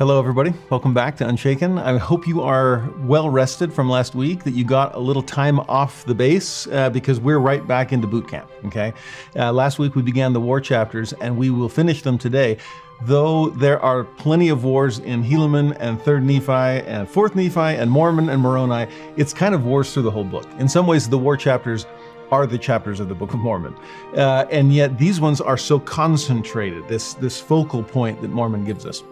Hello, everybody. Welcome back to Unshaken. I hope you are well rested from last week, that you got a little time off the base because we're right back into boot camp, okay? Last week we began the war chapters and we will finish them today. Though there are plenty of wars in Helaman and 3rd Nephi and 4th Nephi and Mormon and Moroni, it's kind of wars through the whole book. In some ways, the war chapters are the chapters of the Book of Mormon. And yet these ones are so concentrated, this focal point that Mormon gives us.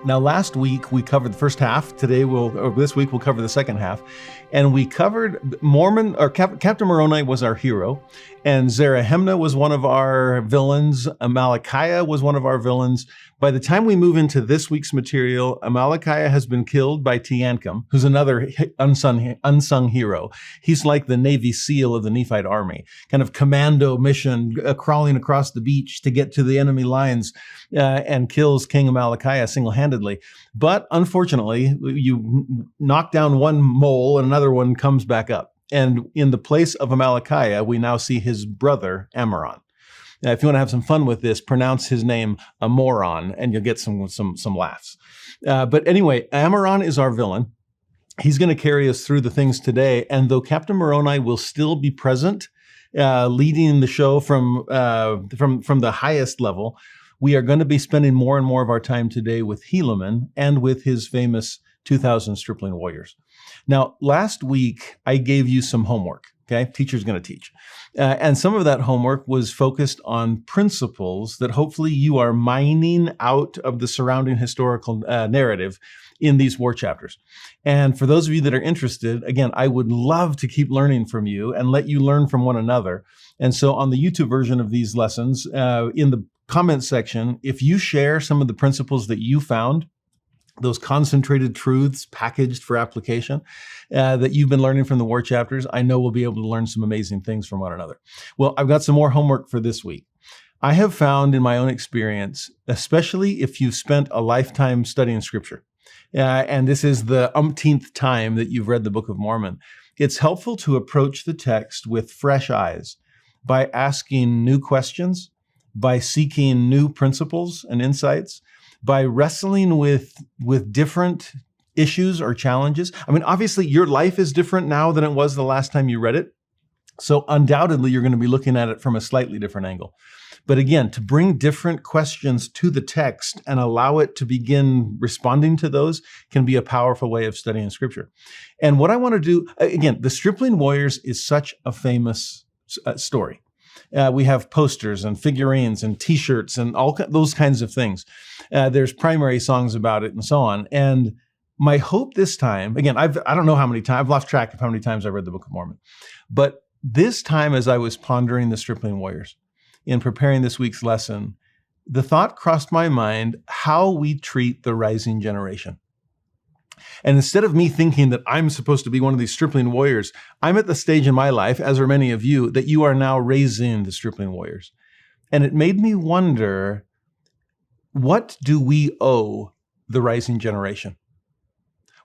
Now, last week we covered the first half. This week we'll cover the second half. And we covered Captain Moroni was our hero, and Zarahemna was one of our villains. Amalickiah was one of our villains. By the time we move into this week's material, Amalickiah has been killed by Teancum, who's another unsung hero. He's like the Navy SEAL of the Nephite army, kind of commando mission, crawling across the beach to get to the enemy lines and kills King Amalickiah single-handedly. But unfortunately, you knock down one mole and another one comes back up. And in the place of Amalickiah, we now see his brother, Amaron. Now, if you want to have some fun with this, pronounce his name Amoron, and you'll get some laughs. But anyway, Amaron is our villain. He's going to carry us through the things today. And though Captain Moroni will still be present, leading the show from the highest level, we are going to be spending more and more of our time today with Helaman and with his famous 2,000 stripling warriors. Now, last week, I gave you some homework, okay? Teacher's going to teach. And some of that homework was focused on principles that hopefully you are mining out of the surrounding historical narrative in these war chapters. And for those of you that are interested, again, I would love to keep learning from you and let you learn from one another. And so on the YouTube version of these lessons, in the comment section, if you share some of the principles that you found, those concentrated truths packaged for application that you've been learning from the war chapters, I know we'll be able to learn some amazing things from one another. Well, I've got some more homework for this week. I have found in my own experience, especially if you've spent a lifetime studying scripture, and this is the umpteenth time that you've read the Book of Mormon, it's helpful to approach the text with fresh eyes by asking new questions, by seeking new principles and insights, by wrestling with different issues or challenges. I mean, obviously, your life is different now than it was the last time you read it. So undoubtedly, you're going to be looking at it from a slightly different angle. But again, to bring different questions to the text and allow it to begin responding to those can be a powerful way of studying Scripture. And what I want to do, again, the Stripling Warriors is such a famous story. We have posters and figurines and T-shirts and all those kinds of things. There's primary songs about it and so on. And my hope this time, again, I don't know how many times, I've lost track of how many times I've read the Book of Mormon. But this time, as I was pondering the Stripling Warriors in preparing this week's lesson, the thought crossed my mind how we treat the rising generation. And instead of me thinking that I'm supposed to be one of these stripling warriors, I'm at the stage in my life, as are many of you, that you are now raising the stripling warriors. And it made me wonder, what do we owe the rising generation?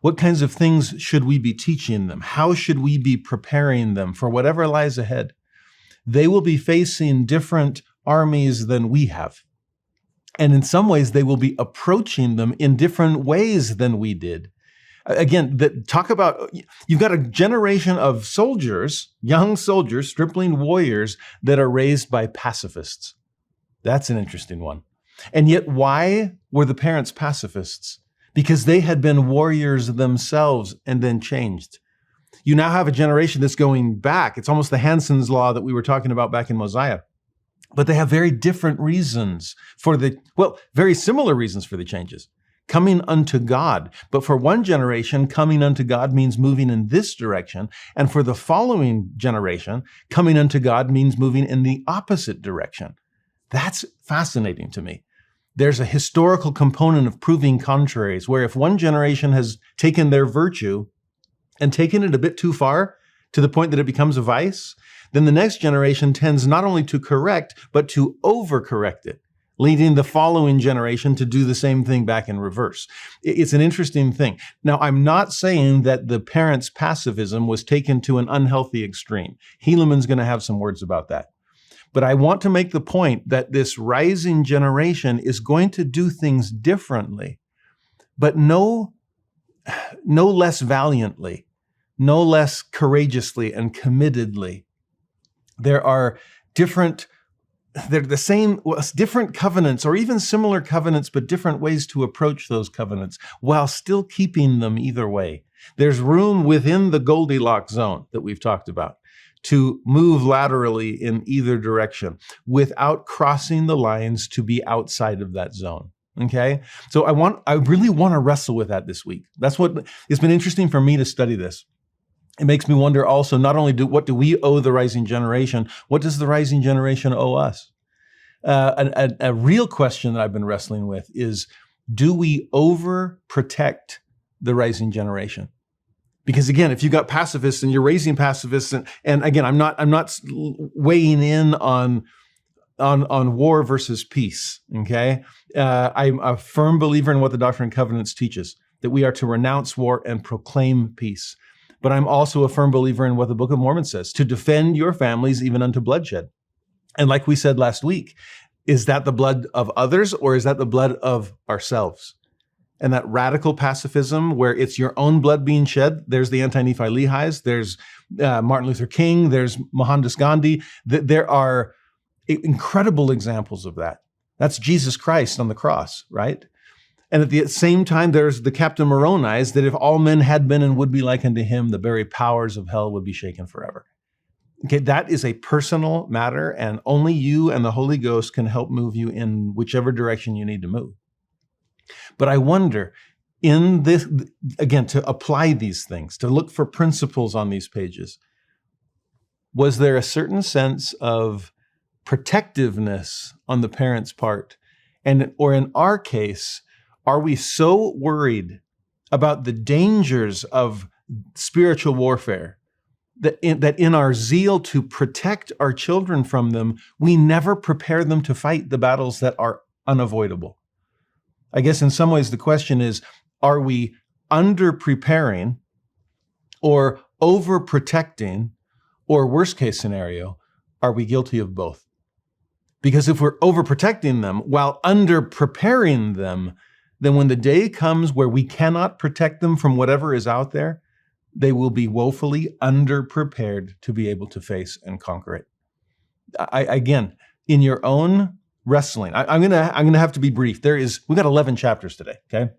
What kinds of things should we be teaching them? How should we be preparing them for whatever lies ahead? They will be facing different armies than we have. And in some ways, they will be approaching them in different ways than we did. Again, talk about, you've got a generation of soldiers, young soldiers, stripling warriors that are raised by pacifists. That's an interesting one. And yet, why were the parents pacifists? Because they had been warriors themselves and then changed. You now have a generation that's going back. It's almost the Hanson's law that we were talking about back in Mosiah. But they have very different reasons very similar reasons for the changes. Coming unto God. But for one generation, coming unto God means moving in this direction. And for the following generation, coming unto God means moving in the opposite direction. That's fascinating to me. There's a historical component of proving contraries, where if one generation has taken their virtue and taken it a bit too far to the point that it becomes a vice, then the next generation tends not only to correct, but to overcorrect it, leading the following generation to do the same thing back in reverse. It's an interesting thing. Now, I'm not saying that the parents' pacifism was taken to an unhealthy extreme. Helaman's going to have some words about that. But I want to make the point that this rising generation is going to do things differently. but no less valiantly, no less courageously and committedly. There are different covenants, or even similar covenants, but different ways to approach those covenants while still keeping them either way. There's room within the Goldilocks zone that we've talked about to move laterally in either direction without crossing the lines to be outside of that zone. Okay? So I really want to wrestle with that this week. That's what it's been interesting for me to study this. It makes me wonder also, not only what do we owe the rising generation, what does the rising generation owe us? A real question that I've been wrestling with is, do we overprotect the rising generation? Because again, if you got pacifists and you're raising pacifists, and again, I'm not weighing in on war versus peace. Okay, I'm a firm believer in what the Doctrine and Covenants teaches, that we are to renounce war and proclaim peace. But I'm also a firm believer in what the Book of Mormon says, to defend your families even unto bloodshed. And like we said last week, is that the blood of others or is that the blood of ourselves? And that radical pacifism where it's your own blood being shed, there's the anti-Nephi Lehis, there's Martin Luther King, there's Mohandas Gandhi. There are incredible examples of that. That's Jesus Christ on the cross, right? And at the same time, there's the Captain Moroni's, that if all men had been and would be like unto him, the very powers of hell would be shaken forever. Okay, that is a personal matter, and only you and the Holy Ghost can help move you in whichever direction you need to move. But I wonder, in this, again, to apply these things, to look for principles on these pages, was there a certain sense of protectiveness on the parents' part? Or in our case, are we so worried about the dangers of spiritual warfare that in our zeal to protect our children from them, we never prepare them to fight the battles that are unavoidable? I guess in some ways the question is, are we under-preparing or over-protecting, or worst case scenario, are we guilty of both? Because if we're over-protecting them while under-preparing them, then when the day comes where we cannot protect them from whatever is out there, they will be woefully under-prepared to be able to face and conquer it. Again, in your own wrestling, I'm gonna have to be brief. We got 11 chapters today, okay?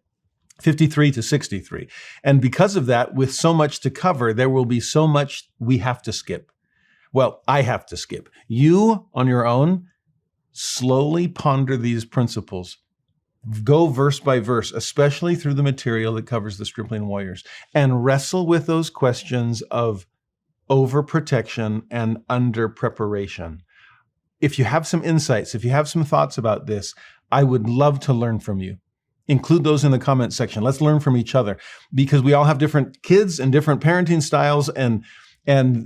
53 to 63. And because of that, with so much to cover, there will be so much we have to skip. Well, I have to skip. You, on your own, slowly ponder these principles. Go verse by verse, especially through the material that covers the stripling warriors, and wrestle with those questions of overprotection and under preparation. If you have some insights, if you have some thoughts about this, I would love to learn from you. Include those in the comment section. Let's learn from each other, because we all have different kids and different parenting styles and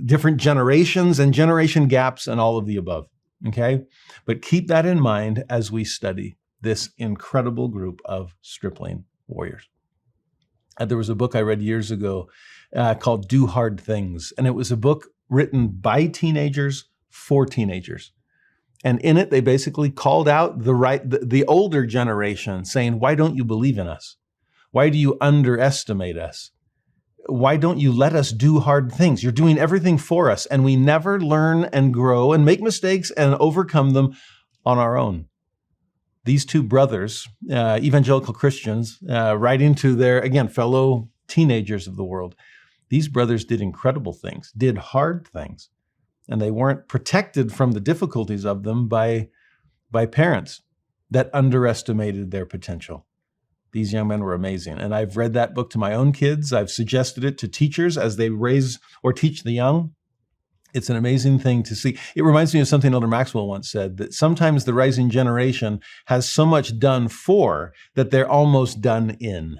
different generations and generation gaps and all of the above. Okay? But keep that in mind as we study this incredible group of stripling warriors. There was a book I read years ago called Do Hard Things. And it was a book written by teenagers for teenagers. And in it, they basically called out the older generation, saying, why don't you believe in us? Why do you underestimate us? Why don't you let us do hard things? You're doing everything for us, and we never learn and grow and make mistakes and overcome them on our own. These two brothers, evangelical Christians, writing to their, again, fellow teenagers of the world, these brothers did incredible things, did hard things, and they weren't protected from the difficulties of them by parents that underestimated their potential. These young men were amazing, and I've read that book to my own kids. I've suggested it to teachers as they raise or teach the young. It's an amazing thing to see. It reminds me of something Elder Maxwell once said, that sometimes the rising generation has so much done for that they're almost done in.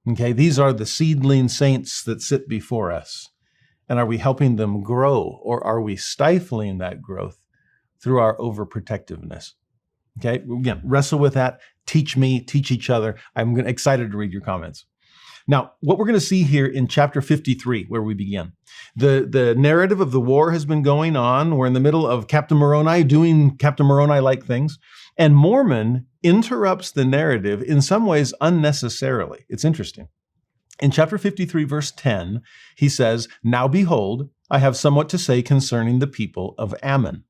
Okay, these are the seedling saints that sit before us. And are we helping them grow, or are we stifling that growth through our overprotectiveness? Okay, again, wrestle with that. Teach me, teach each other. I'm excited to read your comments. Now, what we're going to see here in chapter 53, where we begin, the narrative of the war has been going on. We're in the middle of Captain Moroni doing Captain Moroni-like things, and Mormon interrupts the narrative in some ways unnecessarily. It's interesting. In chapter 53, verse 10, he says, "Now behold, I have somewhat to say concerning the people of Ammon."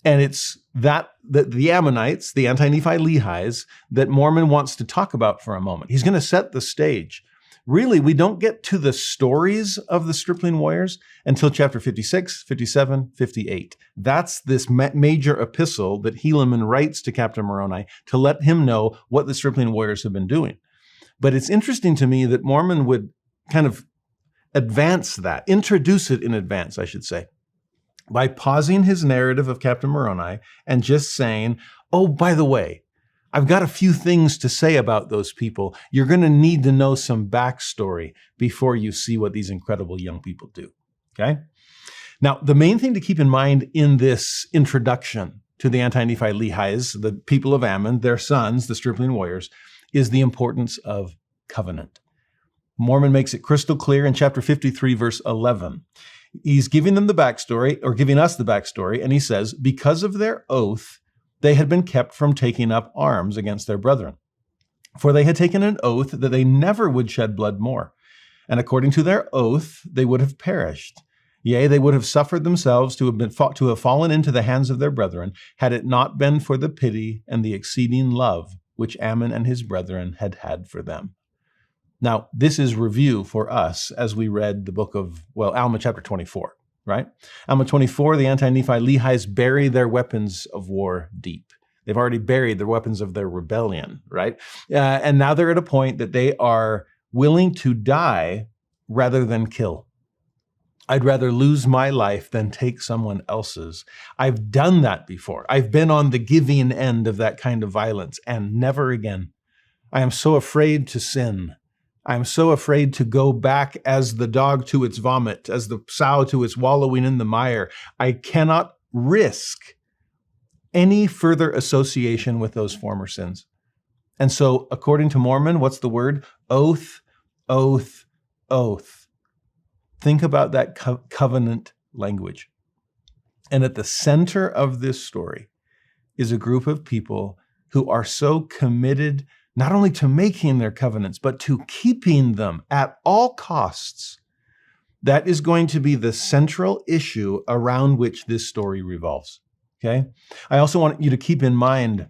And it's that the Ammonites, the anti-Nephi Lehis, that Mormon wants to talk about for a moment. He's going to set the stage. Really, we don't get to the stories of the stripling warriors until chapter 56, 57, 58. That's this major epistle that Helaman writes to Captain Moroni to let him know what the stripling warriors have been doing. But it's interesting to me that Mormon would kind of advance that, introduce it in advance, I should say, by pausing his narrative of Captain Moroni and just saying, oh, by the way, I've got a few things to say about those people. You're going to need to know some backstory before you see what these incredible young people do, okay? Now, the main thing to keep in mind in this introduction to the anti-Nephi Lehis, the people of Ammon, their sons, the stripling warriors, is the importance of covenant. Mormon makes it crystal clear in chapter 53, verse 11. He's giving them the backstory, or giving us the backstory, and he says, because of their oath, they had been kept from taking up arms against their brethren. For they had taken an oath that they never would shed blood more. And according to their oath, they would have perished. Yea, they would have suffered themselves to have fallen into the hands of their brethren, had it not been for the pity and the exceeding love which Ammon and his brethren had had for them. Now, this is review for us as we read the book of, Alma chapter 24, right? Alma 24, the anti-Nephi Lehis bury their weapons of war deep. They've already buried the weapons of their rebellion, right? And now they're at a point that they are willing to die rather than kill. I'd rather lose my life than take someone else's. I've done that before. I've been on the giving end of that kind of violence, and never again. I am so afraid to sin. I'm so afraid to go back as the dog to its vomit, as the sow to its wallowing in the mire. I cannot risk any further association with those former sins. And so, according to Mormon, what's the word? Oath, oath, oath. Think about that covenant language. And at the center of this story is a group of people who are so committed not only to making their covenants, but to keeping them at all costs. That is going to be the central issue around which this story revolves, okay? I also want you to keep in mind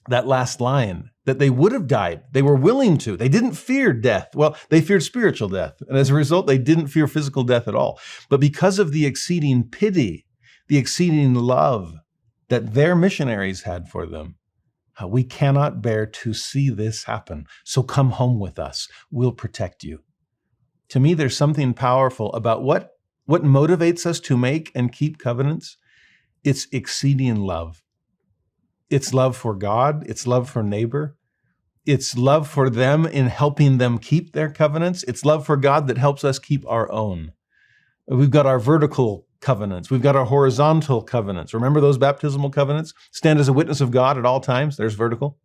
that last line, that they would have died. They were willing to. They didn't fear death. Well, they feared spiritual death. And as a result, they didn't fear physical death at all. But because of the exceeding pity, the exceeding love that their missionaries had for them, we cannot bear to see this happen. So come home with us. We'll protect you. To me, there's something powerful about what motivates us to make and keep covenants. It's exceeding love. It's love for God. It's love for neighbor. It's love for them in helping them keep their covenants. It's love for God that helps us keep our own. We've got our vertical covenants. We've got our horizontal covenants. Remember those baptismal covenants? Stand as a witness of God at all times. There's vertical.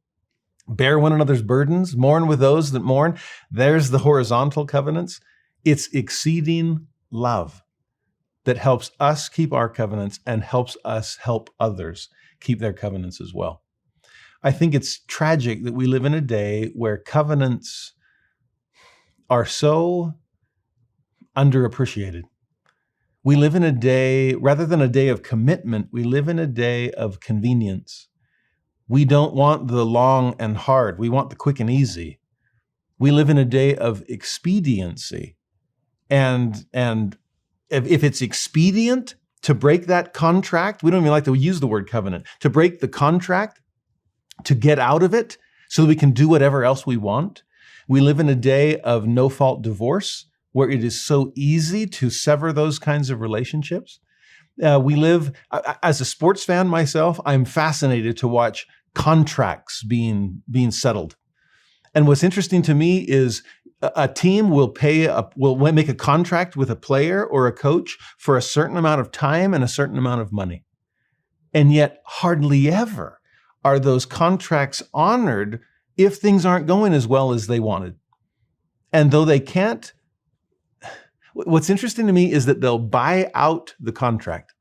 Bear one another's burdens. Mourn with those that mourn. There's the horizontal covenants. It's exceeding love that helps us keep our covenants and helps us help others keep their covenants as well. I think it's tragic that we live in a day where covenants are so underappreciated. We live in a day, rather than a day of commitment, we live in a day of convenience. We don't want the long and hard. We want the quick and easy. We live in a day of expediency. And if it's expedient to break that contract, we don't even like to use the word covenant, to break the contract, to get out of it so that we can do whatever else we want. We live in a day of no-fault divorce where it is so easy to sever those kinds of relationships. We live, as a sports fan myself, I'm fascinated to watch contracts being settled. And what's interesting to me is a team will make a contract with a player or a coach for a certain amount of time and a certain amount of money. And yet hardly ever are those contracts honored if things aren't going as well as they wanted. And though they can't, what's interesting to me is that they'll buy out the contract.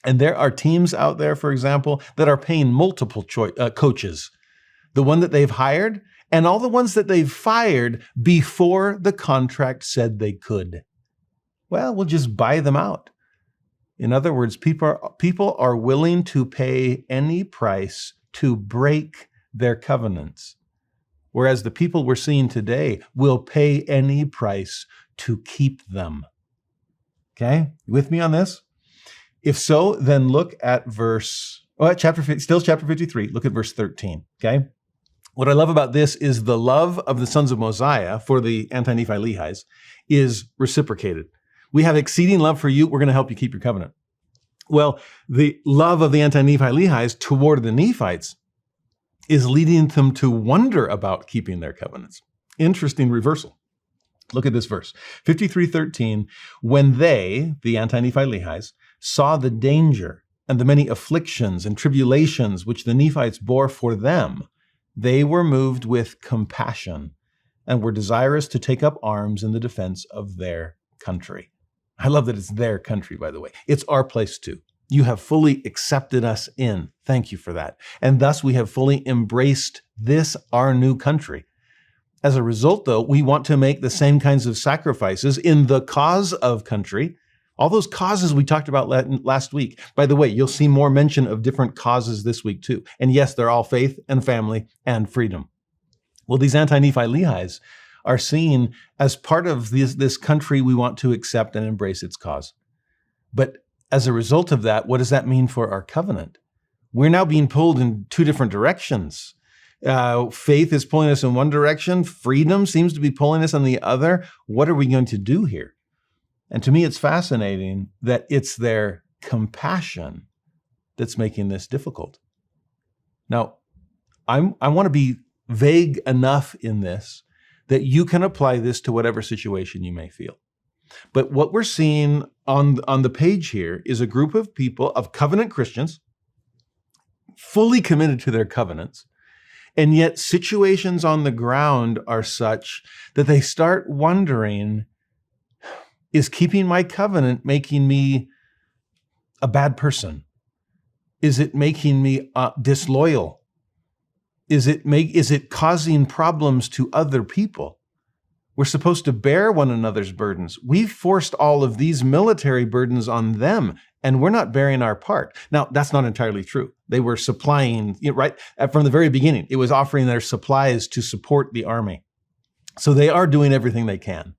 And there are teams out there, for example, that are paying multiple coaches, the one that they've hired and all the ones that they've fired before the contract said they could. Well, we'll just buy them out. In other words, people are willing to pay any price to break their covenants, whereas the people we're seeing today will pay any price to keep them. Okay, you with me on this? If so, then look at chapter 53. Look at verse 13. Okay, what I love about this is the love of the sons of Mosiah for the anti-Nephi Lehi's is reciprocated. We have exceeding love for you. We're going to help you keep your covenant. Well, the love of the anti-Nephi Lehi's toward the Nephites is leading them to wonder about keeping their covenants. Interesting reversal. Look at this verse, 53:13. When they, the anti-Nephi Lehi's, saw the danger and the many afflictions and tribulations which the Nephites bore for them, they were moved with compassion and were desirous to take up arms in the defense of their country. I love that it's their country, by the way. It's our place too. You have fully accepted us in. Thank you for that. And thus we have fully embraced this, our new country. As a result, though, we want to make the same kinds of sacrifices in the cause of country. All those causes we talked about last week. By the way, you'll see more mention of different causes this week too. And yes, they're all faith and family and freedom. Well, these anti-Nephi Lehi's are seen as part of this country we want to accept and embrace its cause. But as a result of that, what does that mean for our covenant? We're now being pulled in two different directions. Faith is pulling us in one direction. Freedom seems to be pulling us in the other. What are we going to do here? And to me, it's fascinating that it's their compassion that's making this difficult. Now, I want to be vague enough in this that you can apply this to whatever situation you may feel. But what we're seeing on the page here is a group of people, of covenant Christians, fully committed to their covenants, and yet situations on the ground are such that they start wondering, is keeping my covenant making me a bad person? Is it making me disloyal? Is it causing problems to other people? We're supposed to bear one another's burdens. We've forced all of these military burdens on them, and we're not bearing our part. Now, that's not entirely true. They were supplying, right from the very beginning, it was offering their supplies to support the army. So they are doing everything they can.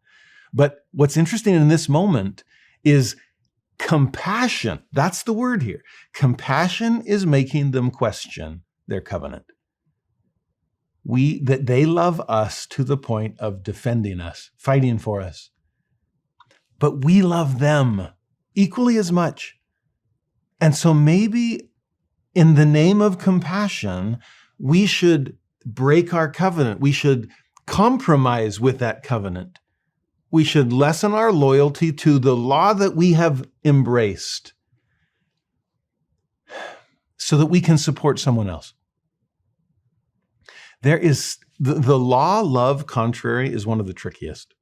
But what's interesting in this moment is compassion. That's the word here. Compassion is making them question their covenant. That they love us to the point of defending us, fighting for us. But we love them equally as much. And so maybe in the name of compassion, we should break our covenant. We should compromise with that covenant. We should lessen our loyalty to the law that we have embraced so that we can support someone else. There is the law-love contrary is one of the trickiest.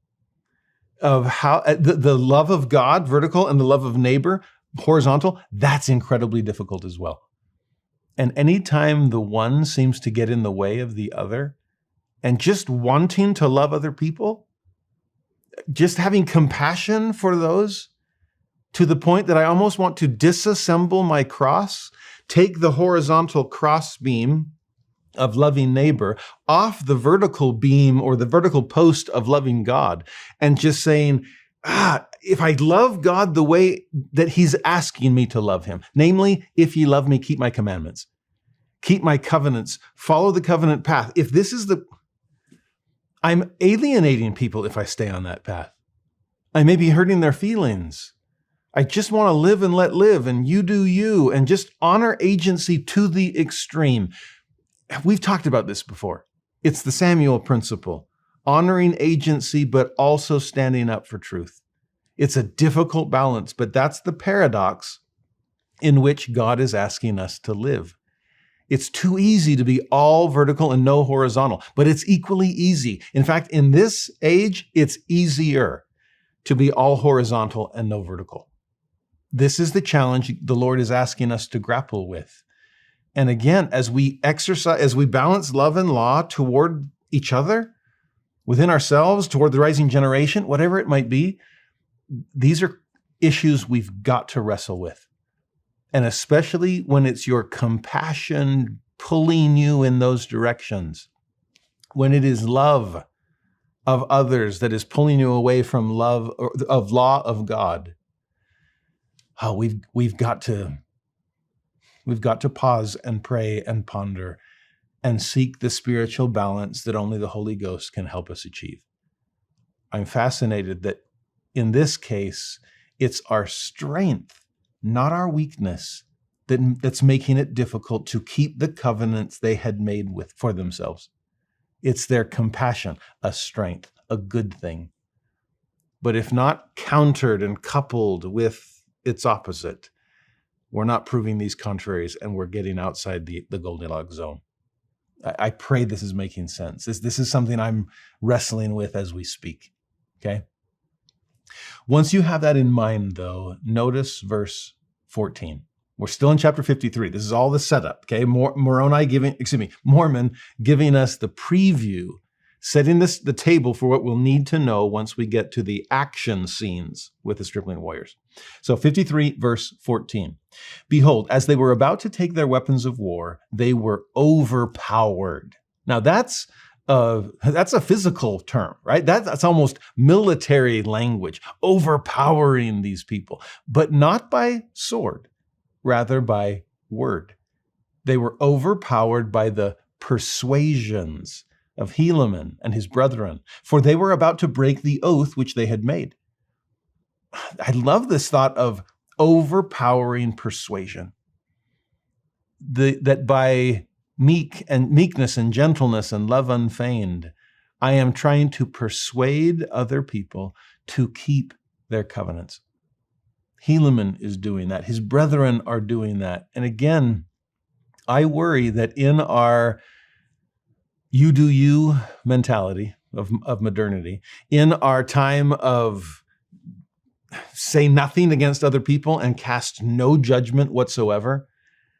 Of how the love of God, vertical, and the love of neighbor, horizontal, that's incredibly difficult as well. And anytime the one seems to get in the way of the other, and just wanting to love other people, just having compassion for those to the point that I almost want to disassemble my cross, take the horizontal cross beam of loving neighbor off the vertical beam or the vertical post of loving God, and just saying, if I love God the way that he's asking me to love him, namely, if ye love me, keep my commandments, keep my covenants, follow the covenant path. If this is I'm alienating people if I stay on that path. I may be hurting their feelings. I just want to live and let live, and you do you, and just honor agency to the extreme. We've talked about this before. It's the Samuel principle, honoring agency, but also standing up for truth. It's a difficult balance, but that's the paradox in which God is asking us to live. It's too easy to be all vertical and no horizontal, but it's equally easy. In fact, in this age, it's easier to be all horizontal and no vertical. This is the challenge the Lord is asking us to grapple with. And again, as we balance love and law toward each other, within ourselves, toward the rising generation, whatever it might be, these are issues we've got to wrestle with. And especially when it's your compassion pulling you in those directions, when it is love of others that is pulling you away from love of law of God. Oh, we've got to pause and pray and ponder and seek the spiritual balance that only the Holy Ghost can help us achieve. I'm fascinated that in this case, it's our strength, not our weakness, that's making it difficult to keep the covenants they had made for themselves. It's their compassion, a strength, a good thing. But if not countered and coupled with its opposite, we're not proving these contraries and we're getting outside the Goldilocks zone. I pray this is making sense. This is something I'm wrestling with as we speak, okay? Once you have that in mind, though, notice verse 14. We're still in chapter 53. This is all the setup, okay? Mormon giving us the preview, setting the table for what we'll need to know once we get to the action scenes with the stripling warriors. So 53 verse 14. Behold, as they were about to take their weapons of war, they were overpowered. Now that's a physical term, right? That's almost military language, overpowering these people, but not by sword, rather by word. They were overpowered by the persuasions of Helaman and his brethren, for they were about to break the oath which they had made. I love this thought of overpowering persuasion. That by meekness and gentleness and love unfeigned, I am trying to persuade other people to keep their covenants. Helaman is doing that. His brethren are doing that. And again, I worry that in our you do you mentality of modernity, in our time of say nothing against other people and cast no judgment whatsoever,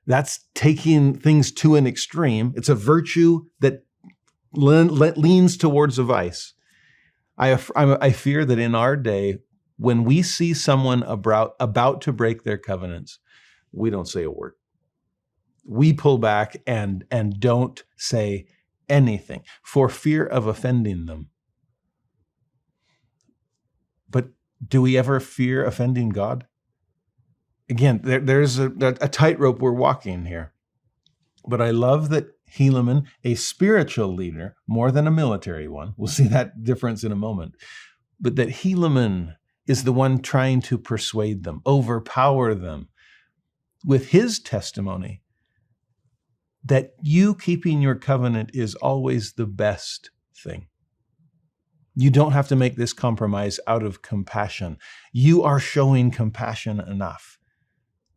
that's taking things to an extreme. It's a virtue that leans towards a vice. I fear that in our day, when we see someone about to break their covenants, we don't say a word. We pull back and don't say anything for fear of offending them. But do we ever fear offending God? Again, there's a tightrope we're walking here. But I love that Helaman, a spiritual leader, more than a military one, we'll see that difference in a moment, but that Helaman is the one trying to persuade them, overpower them with his testimony that you keeping your covenant is always the best thing. You don't have to make this compromise out of compassion. You are showing compassion enough.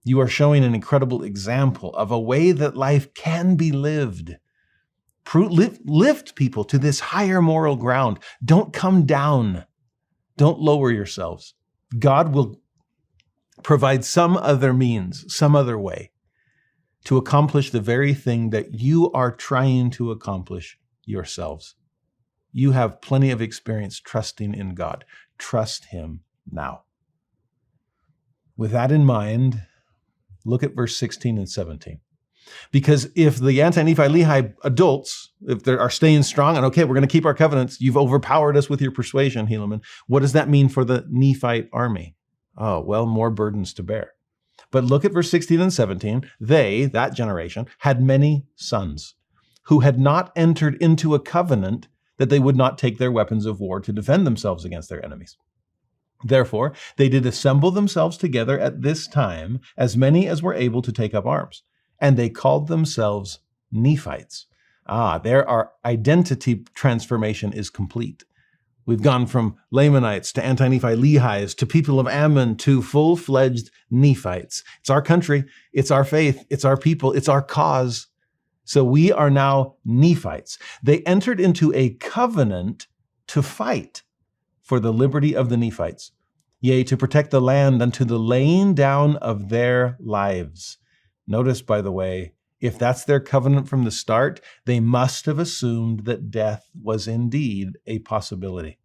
You are showing an incredible example of a way that life can be lived. Lift people to this higher moral ground. Don't come down. Don't lower yourselves. God will provide some other means, some other way to accomplish the very thing that you are trying to accomplish yourselves. You have plenty of experience trusting in God. Trust Him now. With that in mind, look at verse 16 and 17. Because if the anti-Nephi-Lehi adults, if they are staying strong and, okay, we're going to keep our covenants, you've overpowered us with your persuasion, Helaman, what does that mean for the Nephite army? Oh, well, more burdens to bear. But look at verse 16 and 17. They, that generation, had many sons who had not entered into a covenant that they would not take their weapons of war to defend themselves against their enemies. Therefore, they did assemble themselves together at this time, as many as were able to take up arms, and they called themselves Nephites. There our identity transformation is complete. We've gone from Lamanites to anti-Nephi-Lehis to people of Ammon to full-fledged Nephites. It's our country, it's our faith, it's our people, it's our cause. So we are now Nephites. They entered into a covenant to fight for the liberty of the Nephites, yea, to protect the land unto the laying down of their lives. Notice, by the way, if that's their covenant from the start, they must have assumed that death was indeed a possibility.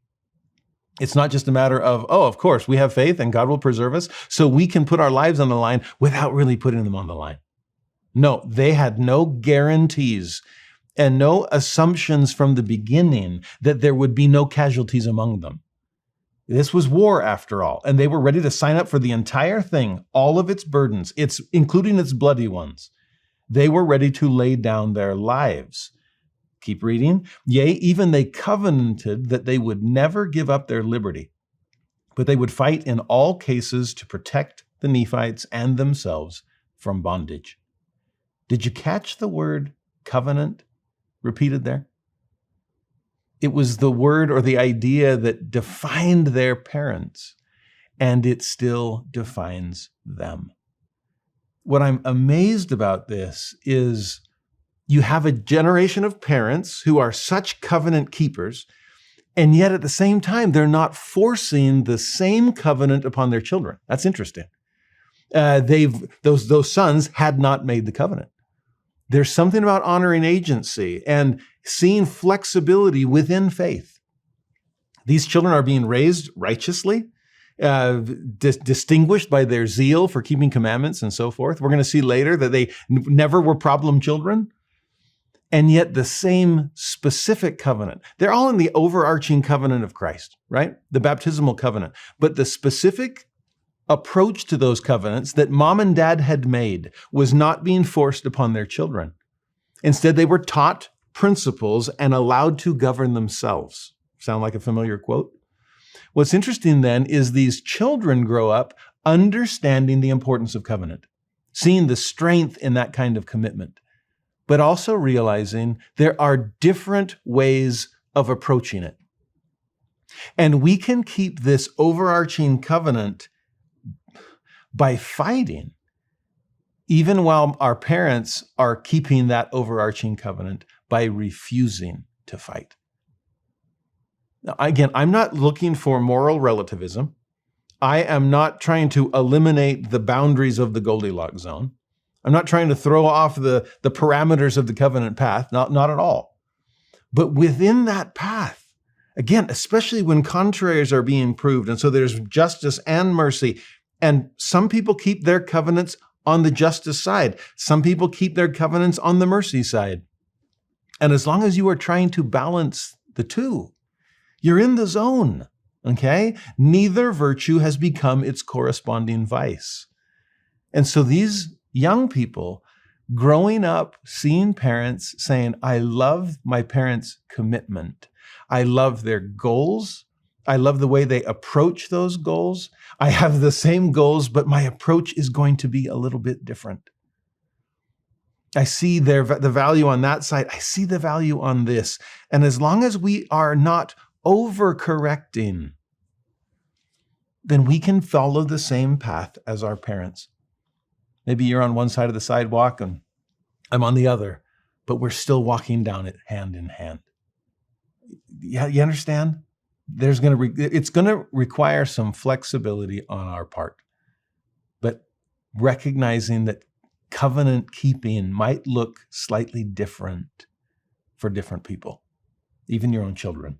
It's not just a matter of, oh, of course, we have faith and God will preserve us, so we can put our lives on the line without really putting them on the line. No, they had no guarantees and no assumptions from the beginning that there would be no casualties among them. This was war, after all, and they were ready to sign up for the entire thing, all of its burdens, including its bloody ones. They were ready to lay down their lives. Keep reading. Yea, even they covenanted that they would never give up their liberty, but they would fight in all cases to protect the Nephites and themselves from bondage. Did you catch the word covenant repeated there? It was the word or the idea that defined their parents, and it still defines them. What I'm amazed about this is you have a generation of parents who are such covenant keepers, and yet at the same time, they're not forcing the same covenant upon their children. That's interesting. Those sons had not made the covenant. There's something about honoring agency and seeing flexibility within faith. These children are being raised righteously, distinguished by their zeal for keeping commandments and so forth. We're going to see later that they never were problem children. And yet the same specific covenant. They're all in the overarching covenant of Christ, right? The baptismal covenant. But the specific approach to those covenants that mom and dad had made was not being forced upon their children. Instead, they were taught principles and allowed to govern themselves. Sound like a familiar quote? What's interesting then is these children grow up understanding the importance of covenant, seeing the strength in that kind of commitment, but also realizing there are different ways of approaching it. And we can keep this overarching covenant by fighting, even while our parents are keeping that overarching covenant by refusing to fight. Now, again, I'm not looking for moral relativism. I am not trying to eliminate the boundaries of the Goldilocks zone. I'm not trying to throw off the parameters of the covenant path, not at all. But within that path, again, especially when contraries are being proved, and so there's justice and mercy, and some people keep their covenants on the justice side. Some people keep their covenants on the mercy side. And as long as you are trying to balance the two, you're in the zone, okay? Neither virtue has become its corresponding vice. And so these young people growing up, seeing parents saying, I love my parents' commitment. I love their goals. I love the way they approach those goals. I have the same goals, but my approach is going to be a little bit different. I see the value on that side. I see the value on this. And as long as we are not overcorrecting, then we can follow the same path as our parents. Maybe you're on one side of the sidewalk and I'm on the other, but we're still walking down it hand in hand. Yeah, you understand? It's going to require some flexibility on our part, but recognizing that covenant keeping might look slightly different for different people, even your own children.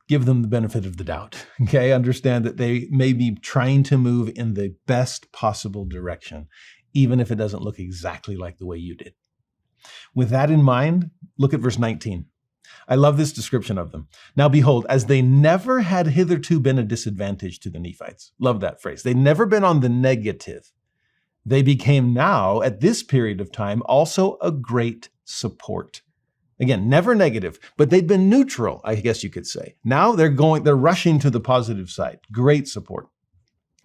Give them the benefit of the doubt, okay? Understand that they may be trying to move in the best possible direction, even if it doesn't look exactly like the way you did. With that in mind, look at verse 19. I love this description of them. Now behold, as they never had hitherto been a disadvantage to the Nephites. Love that phrase. They'd never been on the negative. They became now, at this period of time, also a great support. Again, never negative, but they'd been neutral, I guess you could say. Now they're rushing to the positive side. Great support.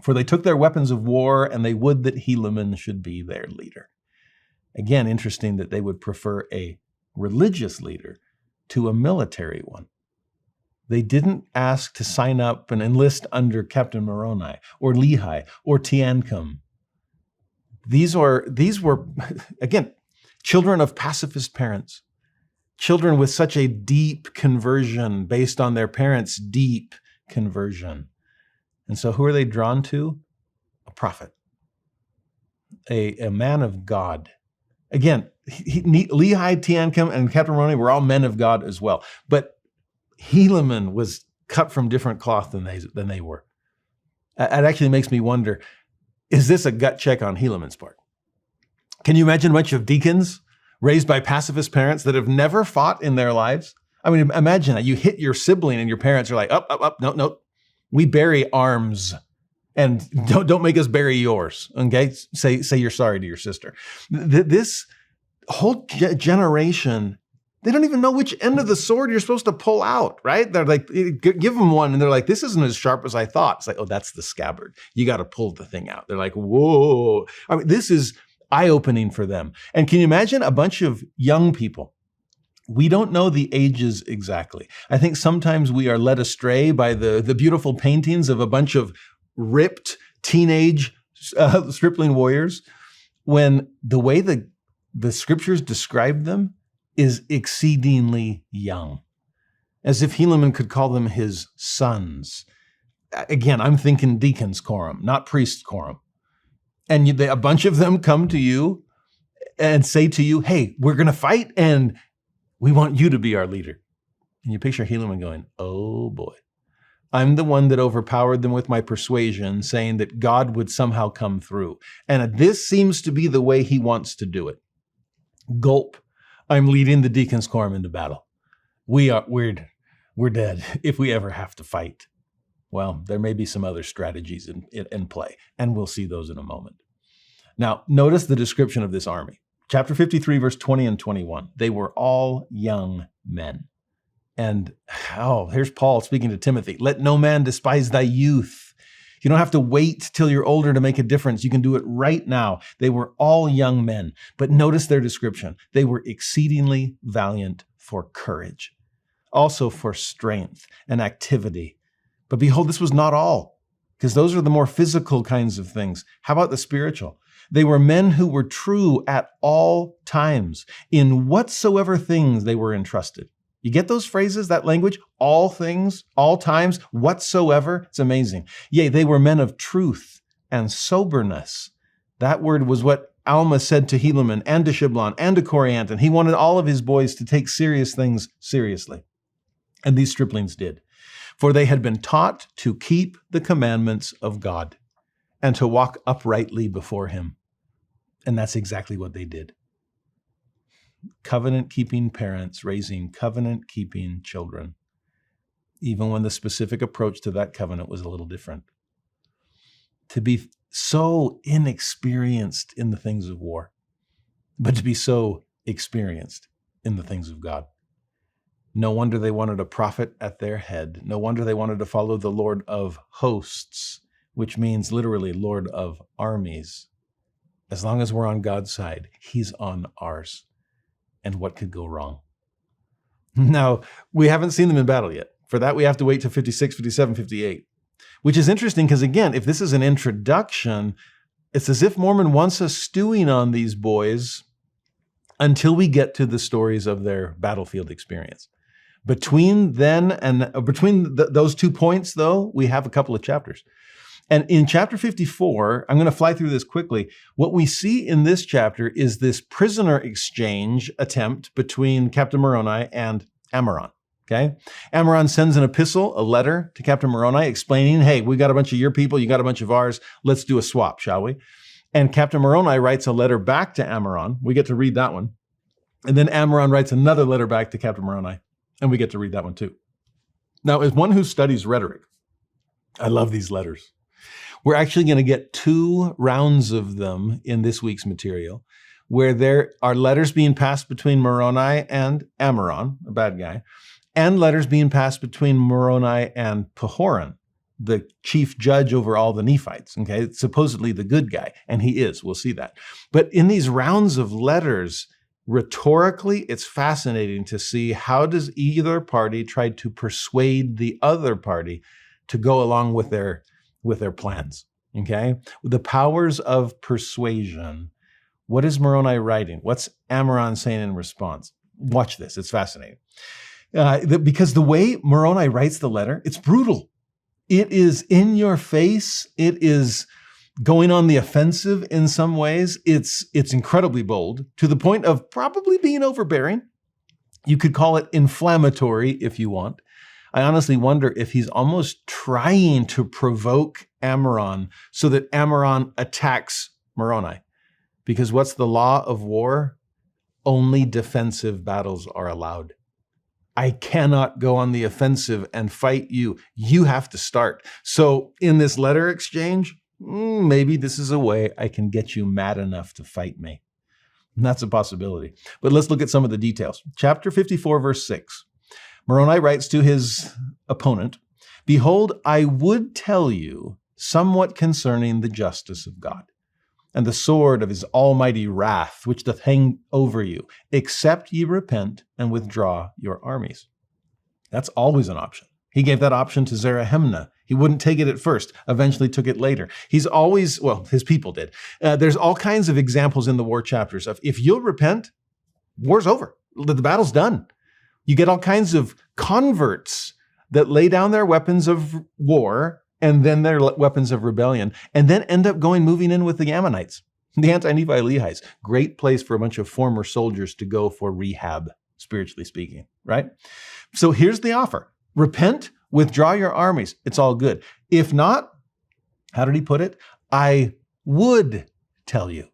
For they took their weapons of war, and they would that Helaman should be their leader. Again, interesting that they would prefer a religious leader to a military one. They didn't ask to sign up and enlist under Captain Moroni or Lehi or Teancum. These were, again, children of pacifist parents, children with such a deep conversion based on their parents' deep conversion. And so who are they drawn to? A prophet, a man of God. Again, Lehi, Teancum, and Captain Moroni were all men of God as well. But Helaman was cut from different cloth than they were. It actually makes me wonder, is this a gut check on Helaman's part? Can you imagine a bunch of deacons raised by pacifist parents that have never fought in their lives? I mean, imagine that. You hit your sibling and your parents are like, up, no. We bury arms, and don't make us bury yours, okay? Say you're sorry to your sister. This whole generation, they don't even know which end of the sword you're supposed to pull out, right? They're like, give them one, and they're like, this isn't as sharp as I thought. It's like, oh, that's the scabbard. You got to pull the thing out. They're like, whoa. I mean, this is eye-opening for them. And can you imagine a bunch of young people? We don't know the ages exactly. I think sometimes we are led astray by the beautiful paintings of a bunch of ripped teenage stripling warriors, when the way the scriptures describe them is exceedingly young, as if Helaman could call them his sons. Again, I'm thinking deacons quorum, not priests quorum. And a bunch of them come to you and say to you, hey, we're going to fight, and we want you to be our leader. And you picture Helaman going, oh boy, I'm the one that overpowered them with my persuasion, saying that God would somehow come through. And this seems to be the way he wants to do it. Gulp. I'm leading the deacons quorum into battle. We're dead if we ever have to fight. Well, there may be some other strategies in play, and we'll see those in a moment. Now, notice the description of this army. Chapter 53, verse 20 and 21. They were all young men. And, here's Paul speaking to Timothy. Let no man despise thy youth. You don't have to wait till you're older to make a difference. You can do it right now. They were all young men. But notice their description. They were exceedingly valiant for courage, also for strength and activity. But behold, this was not all, because those are the more physical kinds of things. How about the spiritual? They were men who were true at all times, in whatsoever things they were entrusted. You get those phrases, that language? All things, all times, whatsoever. It's amazing. Yea, they were men of truth and soberness. That word was what Alma said to Helaman and to Shiblon and to Corianton. He wanted all of his boys to take serious things seriously. And these striplings did. For they had been taught to keep the commandments of God and to walk uprightly before him. And that's exactly what they did. Covenant-keeping parents raising covenant-keeping children, even when the specific approach to that covenant was a little different. To be so inexperienced in the things of war, but to be so experienced in the things of God. No wonder they wanted a prophet at their head. No wonder they wanted to follow the Lord of hosts, which means literally Lord of armies. As long as we're on God's side, he's on ours. And what could go wrong? Now, we haven't seen them in battle yet. For that, we have to wait to 56, 57, 58, which is interesting because, again, if this is an introduction, it's as if Mormon wants us stewing on these boys until we get to the stories of their battlefield experience. Between then and those 2 points, though, we have a couple of chapters. And in chapter 54, I'm going to fly through this quickly. What we see in this chapter is this prisoner exchange attempt between Captain Moroni and Amaron. Okay? Amaron sends an epistle, a letter to Captain Moroni explaining, hey, we got a bunch of your people, you got a bunch of ours. Let's do a swap, shall we? And Captain Moroni writes a letter back to Amaron. We get to read that one. And then Amaron writes another letter back to Captain Moroni, and we get to read that one too. Now, as one who studies rhetoric, I love these letters. We're actually going to get 2 rounds of them in this week's material, where there are letters being passed between Moroni and Amaron, a bad guy, and letters being passed between Moroni and Pahoran, the chief judge over all the Nephites. Okay, it's supposedly the good guy, and he is. We'll see that. But in these rounds of letters, rhetorically, it's fascinating to see how does either party try to persuade the other party to go along with their plans, okay? The powers of persuasion What is Moroni writing? What's Ammoron saying in response? Watch this. It's fascinating. Because the way Moroni writes the letter, it's brutal. It is in your face. It is going on the offensive in some ways. It's incredibly bold, to the point of probably being overbearing. You could call it inflammatory if you want. I honestly wonder if he's almost trying to provoke Ammoron so that Ammoron attacks Moroni. Because what's the law of war? Only defensive battles are allowed. I cannot go on the offensive and fight you. You have to start. So in this letter exchange, maybe this is a way I can get you mad enough to fight me. And that's a possibility. But let's look at some of the details. Chapter 54, verse 6. Moroni writes to his opponent, "Behold, I would tell you somewhat concerning the justice of God, and the sword of his almighty wrath, which doth hang over you, except ye repent and withdraw your armies." That's always an option. He gave that option to Zarahemnah. He wouldn't take it at first, eventually took it later. He's always, well, his people did. There's all kinds of examples in the war chapters of, if you'll repent, war's over. The battle's done. You get all kinds of converts that lay down their weapons of war and then their weapons of rebellion, and then end up moving in with the Ammonites, the anti-Nephi-Lehites. Great place for a bunch of former soldiers to go for rehab, spiritually speaking, right? So here's the offer. Repent, withdraw your armies. It's all good. If not, how did he put it? I would tell you.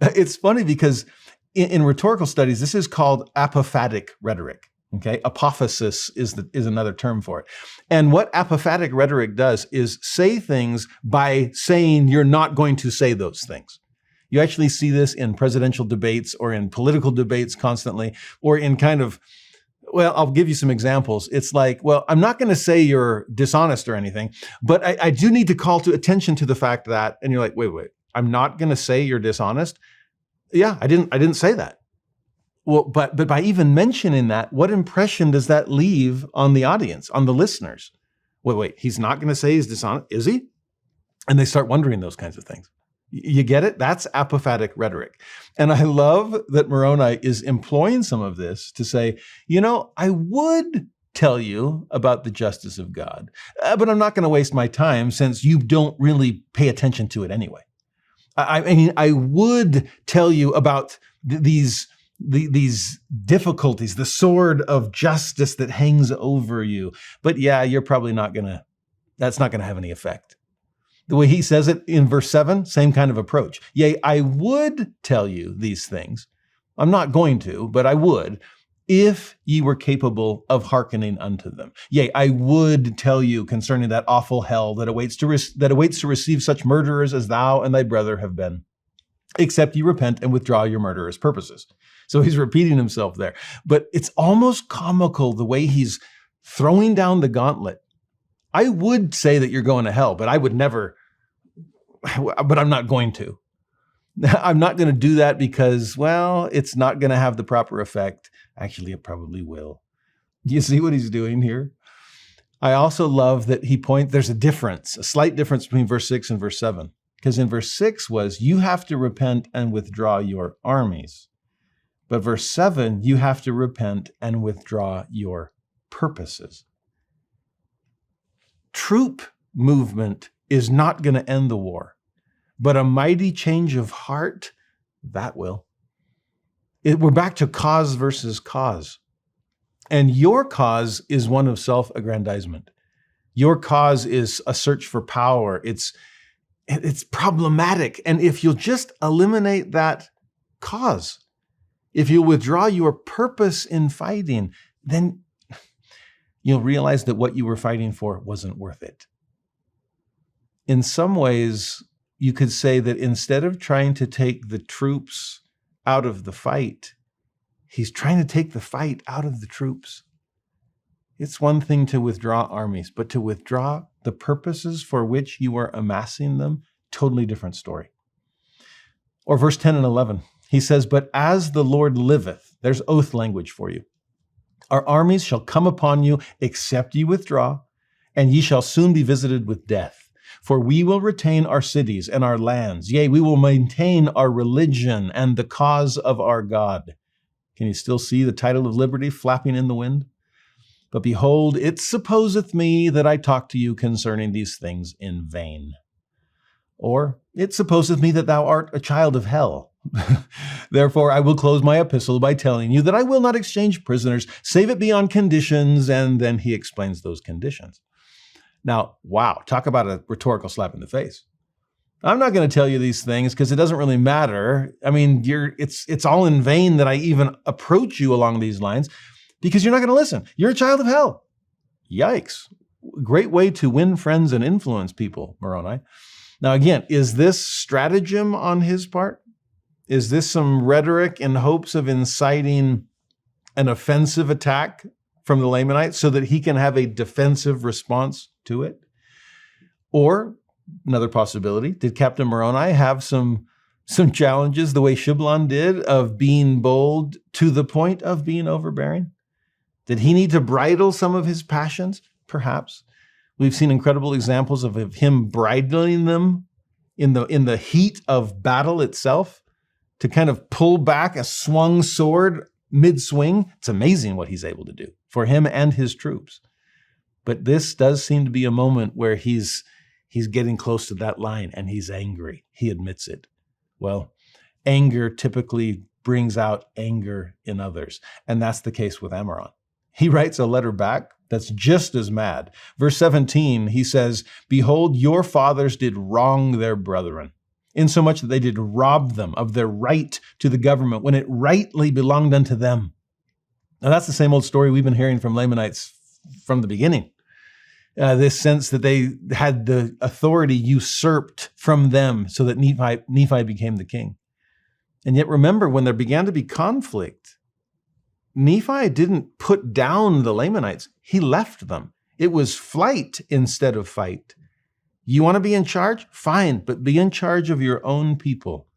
It's funny because in rhetorical studies, this is called apophatic rhetoric. Okay, apophasis is another term for it. And what apophatic rhetoric does is say things by saying you're not going to say those things. You actually see this in presidential debates or in political debates constantly, or in kind of, well, I'll give you some examples. It's like, well, I'm not going to say you're dishonest or anything, but I do need to call to attention to the fact that, and you're like, wait, I'm not going to say you're dishonest. Yeah, I didn't say that. Well, but by even mentioning that, what impression does that leave on the audience, on the listeners? Wait, he's not going to say he's dishonest, is he? And they start wondering those kinds of things. You get it? That's apophatic rhetoric. And I love that Moroni is employing some of this to say, I would tell you about the justice of God, but I'm not going to waste my time since you don't really pay attention to it anyway. I would tell you about these difficulties, the sword of justice that hangs over you. But yeah, you're probably that's not going to have any effect. The way he says it in verse 7, same kind of approach. Yea, I would tell you these things. I'm not going to, but I would, if ye were capable of hearkening unto them. Yea, I would tell you concerning that awful hell that awaits to receive such murderers as thou and thy brother have been, except ye repent and withdraw your murderous purposes. So he's repeating himself there. But it's almost comical the way he's throwing down the gauntlet. I would say that you're going to hell, but I'm not going to. I'm not going to do that because, well, it's not going to have the proper effect. Actually, it probably will. You see what he's doing here? I also love that there's a slight difference between verse 6 and verse 7. Because in verse 6 was, you have to repent and withdraw your armies. But verse 7, you have to repent and withdraw your purposes. Troop movement is not going to end the war, but a mighty change of heart, that will. We're back to cause versus cause. And your cause is one of self-aggrandizement. Your cause is a search for power. It's problematic. And if you'll just eliminate that cause, if you withdraw your purpose in fighting, then you'll realize that what you were fighting for wasn't worth it. In some ways, you could say that instead of trying to take the troops out of the fight, he's trying to take the fight out of the troops. It's one thing to withdraw armies, but to withdraw the purposes for which you are amassing them, totally different story. Or verse 10 and 11, he says, but as the Lord liveth, there's oath language for you. Our armies shall come upon you, except ye withdraw, and ye shall soon be visited with death. For we will retain our cities and our lands. Yea, we will maintain our religion and the cause of our God. Can you still see the title of liberty flapping in the wind? But behold, it supposeth me that I talk to you concerning these things in vain. Or it supposeth me that thou art a child of hell. Therefore I will close my epistle by telling you that I will not exchange prisoners, save it be on conditions, and then he explains those conditions. Now, wow, talk about a rhetorical slap in the face. I'm not going to tell you these things because it doesn't really matter. I mean, it's all in vain that I even approach you along these lines because you're not going to listen. You're a child of hell. Yikes. Great way to win friends and influence people, Moroni. Now, again, is this stratagem on his part? Is this some rhetoric in hopes of inciting an offensive attack from the Lamanites so that he can have a defensive response to it? Or another possibility, did Captain Moroni have some challenges the way Shiblon did of being bold to the point of being overbearing? Did he need to bridle some of his passions? Perhaps. We've seen incredible examples of him bridling them in the heat of battle itself to kind of pull back a swung sword mid-swing. It's amazing what he's able to do for him and his troops. But this does seem to be a moment where he's getting close to that line and he's angry. He admits it. Well, anger typically brings out anger in others. And that's the case with Ammoron. He writes a letter back that's just as mad. Verse 17, he says, "Behold, your fathers did wrong their brethren, insomuch that they did rob them of their right to the government when it rightly belonged unto them." Now that's the same old story we've been hearing from Lamanites from the beginning. This sense that they had the authority usurped from them so that Nephi became the king. And yet remember, when there began to be conflict, Nephi didn't put down the Lamanites. He left them. It was flight instead of fight. You want to be in charge? Fine, but be in charge of your own people.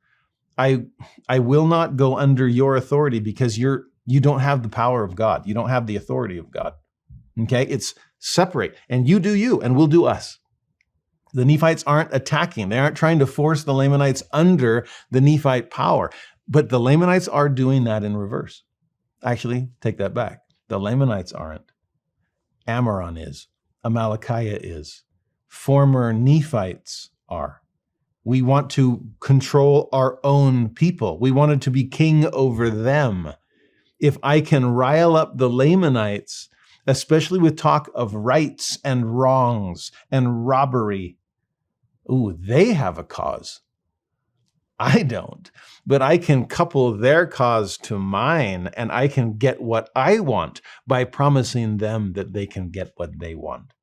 I will not go under your authority because you don't have the power of God. You don't have the authority of God. Okay? It's separate, and you do you, and we'll do us. The Nephites aren't attacking. They aren't trying to force the Lamanites under the Nephite power, but the Lamanites are doing that in reverse. Actually, take that back. The Lamanites aren't. Ammoron is. Amalickiah is. Former Nephites are. We want to control our own people. We wanted to be king over them. If I can rile up the Lamanites, especially with talk of rights and wrongs and robbery, they have a cause. I don't, but I can couple their cause to mine, and I can get what I want by promising them that they can get what they want.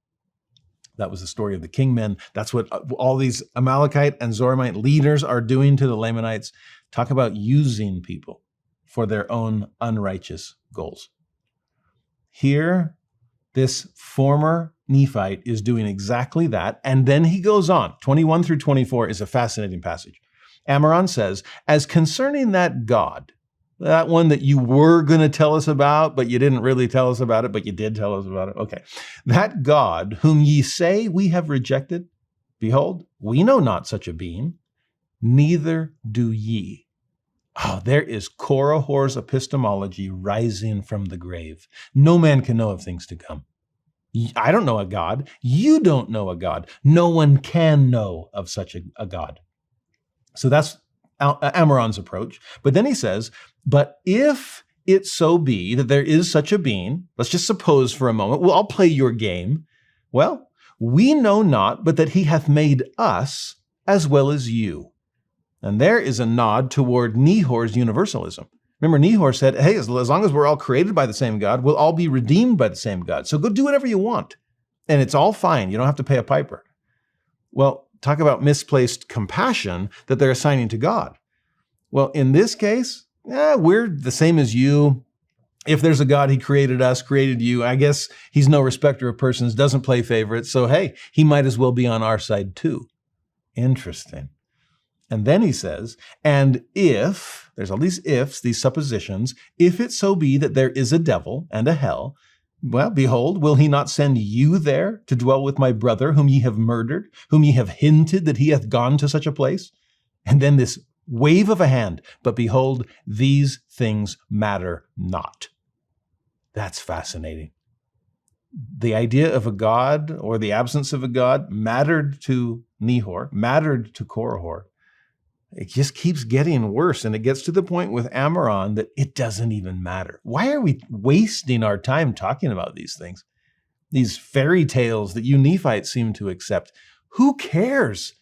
That was the story of the kingmen. That's what all these Amalekite and Zoramite leaders are doing to the Lamanites. Talk about using people for their own unrighteous goals. Here, this former Nephite is doing exactly that, and then he goes on. 21 through 24 is a fascinating passage. Ammoron says, "As concerning that God," that one that you were going to tell us about, but you didn't really tell us about it, but you did tell us about it. Okay. "That God whom ye say we have rejected, behold, we know not such a being, neither do ye." Oh, there is Korihor's epistemology rising from the grave. No man can know of things to come. I don't know a God. You don't know a God. No one can know of such a God. So that's Ammoron's approach. But then he says, "But if it so be that there is such a being," let's just suppose for a moment, well, I'll play your game. "Well, we know not, but that he hath made us as well as you." And there is a nod toward Nehor's universalism. Remember, Nehor said, hey, as long as we're all created by the same God, we'll all be redeemed by the same God. So go do whatever you want. And it's all fine. You don't have to pay a piper. Well, talk about misplaced compassion that they're assigning to God. Well, in this case, we're the same as you. If there's a God, he created us, created you. I guess he's no respecter of persons, doesn't play favorites. So, hey, he might as well be on our side too. Interesting. And then he says, "And if," there's all these ifs, these suppositions, "if it so be that there is a devil and a hell, Well, behold, will he not send you there to dwell with my brother, whom ye have murdered, whom ye have hinted that he hath gone to such a place? And then this wave of a hand, but behold, these things matter not. That's fascinating. The idea of a god or the absence of a god mattered to Nehor, mattered to Korihor. It just keeps getting worse, and it gets to the point with Ammoron that it doesn't even matter. Why are we wasting our time talking about these things? These fairy tales that you Nephites seem to accept. Who cares?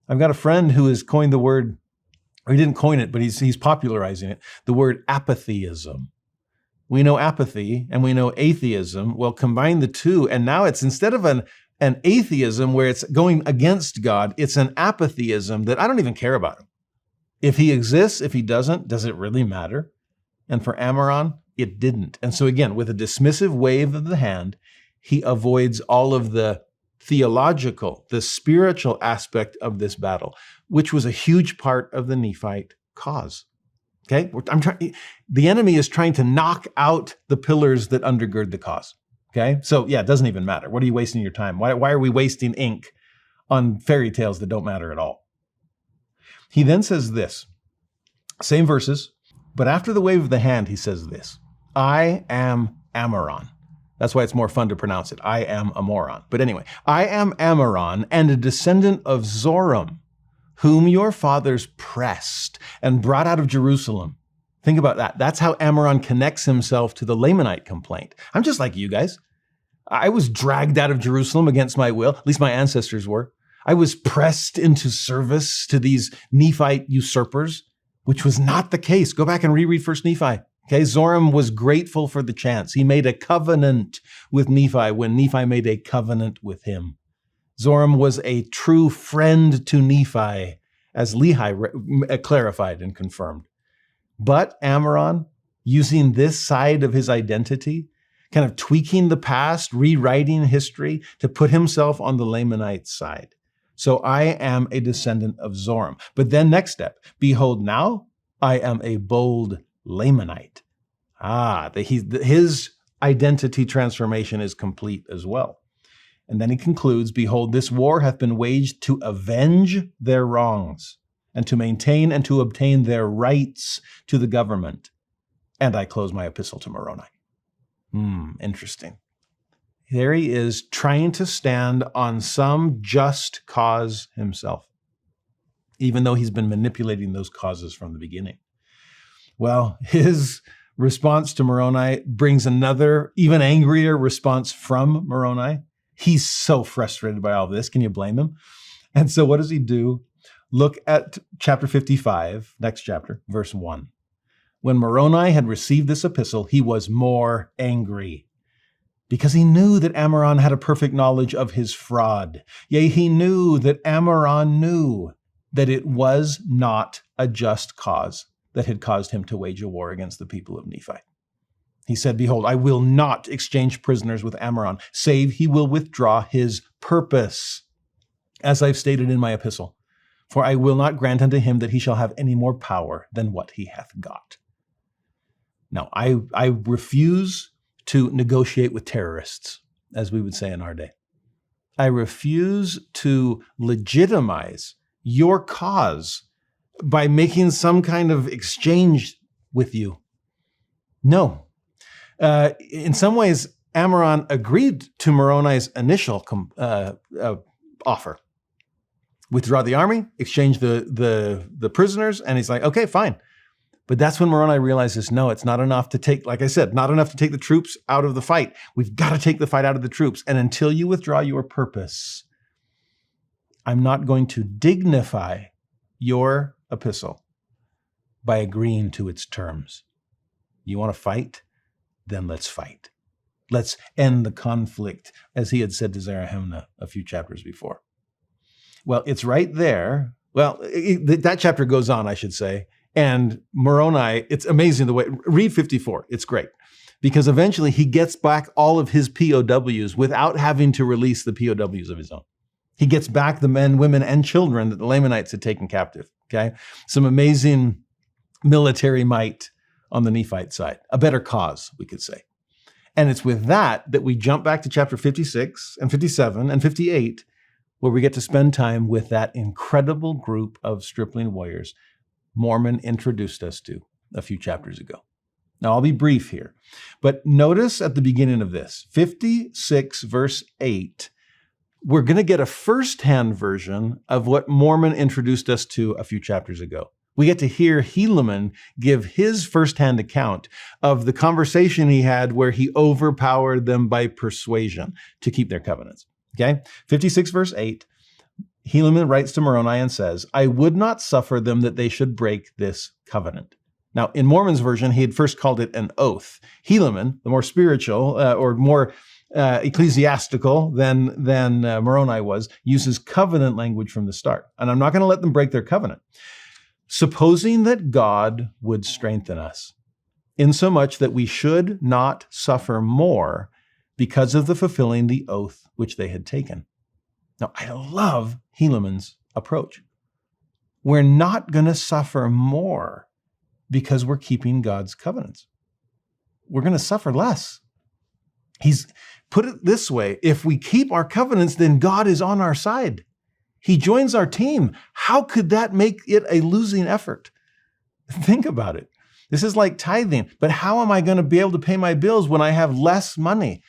I've got a friend who has coined the word, or he didn't coin it, but he's popularizing it, the word apatheism. We know apathy and we know atheism. Well, combine the two, and now it's instead of an atheism where it's going against God, it's an apatheism that I don't even care about him. If he exists, if he doesn't, does it really matter? And for Ammoron, it didn't. And so again, with a dismissive wave of the hand, he avoids all of the theological, the spiritual aspect of this battle, which was a huge part of the Nephite cause. Okay, the enemy is trying to knock out the pillars that undergird the cause. Okay, so yeah, it doesn't even matter. What are you wasting your time? Why are we wasting ink on fairy tales that don't matter at all? He then says this, same verses, but after the wave of the hand, he says this, I am Ammoron. That's why it's more fun to pronounce it. I am a moron. But anyway, I am Ammoron and a descendant of Zoram, whom your fathers pressed and brought out of Jerusalem. Think about that. That's how Ammoron connects himself to the Lamanite complaint. I'm just like you guys. I was dragged out of Jerusalem against my will. At least my ancestors were. I was pressed into service to these Nephite usurpers, which was not the case. Go back and reread 1 Nephi. Okay, Zoram was grateful for the chance. He made a covenant with Nephi when Nephi made a covenant with him. Zoram was a true friend to Nephi, as Lehi clarified and confirmed. But Ammoron, using this side of his identity, kind of tweaking the past, rewriting history to put himself on the Lamanite side. So I am a descendant of Zoram. But then next step, behold, now I am a bold Lamanite. His identity transformation is complete as well. And then he concludes, behold, this war hath been waged to avenge their wrongs and to maintain and to obtain their rights to the government. And I close my epistle to Moroni. Interesting. There he is trying to stand on some just cause himself, even though he's been manipulating those causes from the beginning. Well, his response to Moroni brings another, even angrier response from Moroni. He's so frustrated by all this. Can you blame him? And so what does he do? Look at chapter 55, next chapter, verse 1. When Moroni had received this epistle, he was more angry because he knew that Ammoron had a perfect knowledge of his fraud. Yea, he knew that Ammoron knew that it was not a just cause that had caused him to wage a war against the people of Nephi. He said, behold, I will not exchange prisoners with Ammoron, save he will withdraw his purpose, as I've stated in my epistle. For I will not grant unto him that he shall have any more power than what he hath got. Now, I refuse to negotiate with terrorists, as we would say in our day. I refuse to legitimize your cause by making some kind of exchange with you. No. In some ways, Ammoron agreed to Moroni's initial offer. Withdraw the army, exchange the prisoners, and he's like, okay, fine. But that's when Moroni realizes, no, it's not enough to take, like I said, not enough to take the troops out of the fight. We've got to take the fight out of the troops. And until you withdraw your purpose, I'm not going to dignify your epistle by agreeing to its terms. You want to fight? Then let's fight. Let's end the conflict, as he had said to Zarahemnah a few chapters before. Well, it's right there. Well, that chapter goes on, I should say. And Moroni, it's amazing the way, read 54, it's great. Because eventually he gets back all of his POWs without having to release the POWs of his own. He gets back the men, women, and children that the Lamanites had taken captive, okay? Some amazing military might on the Nephite side. A better cause, we could say. And it's with that we jump back to chapter 56 and 57 and 58, where we get to spend time with that incredible group of stripling warriors Mormon introduced us to a few chapters ago. Now, I'll be brief here, but notice at the beginning of this, 56 verse 8, we're going to get a firsthand version of what Mormon introduced us to a few chapters ago. We get to hear Helaman give his firsthand account of the conversation he had where he overpowered them by persuasion to keep their covenants. Okay? 56 verse 8, Helaman writes to Moroni and says, I would not suffer them that they should break this covenant. Now, in Mormon's version, he had first called it an oath. Helaman, the more spiritual or more ecclesiastical than Moroni was, uses covenant language from the start. And I'm not going to let them break their covenant. Supposing that God would strengthen us, insomuch that we should not suffer more because of the fulfilling the oath which they had taken. Now, I love Helaman's approach. We're not going to suffer more because we're keeping God's covenants. We're going to suffer less. He's put it this way, if we keep our covenants, then God is on our side. He joins our team. How could that make it a losing effort? Think about it. This is like tithing, but how am I going to be able to pay my bills when I have less money?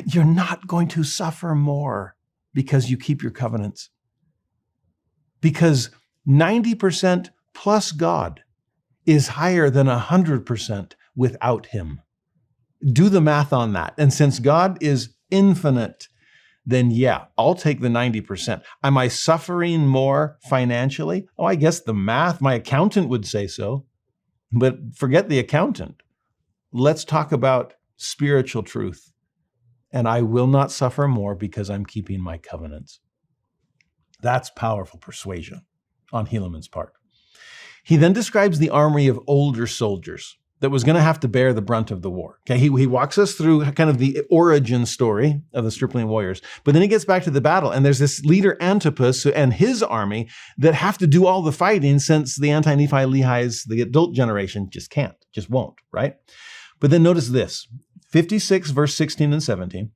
You're not going to suffer more because you keep your covenants. Because 90% plus God is higher than 100% without him. Do the math on that. And since God is infinite, then yeah, I'll take the 90%. Am I suffering more financially? Oh, I guess the math, my accountant would say so. But forget the accountant. Let's talk about spiritual truth. And I will not suffer more because I'm keeping my covenants. That's powerful persuasion on Helaman's part. He then describes the army of older soldiers that was going to have to bear the brunt of the war. Okay, he walks us through kind of the origin story of the stripling warriors, but then he gets back to the battle, and there's this leader Antipas and his army that have to do all the fighting since the anti-Nephi Lehis, the adult generation, just won't, right? But then notice this, 56 verse 16 and 17,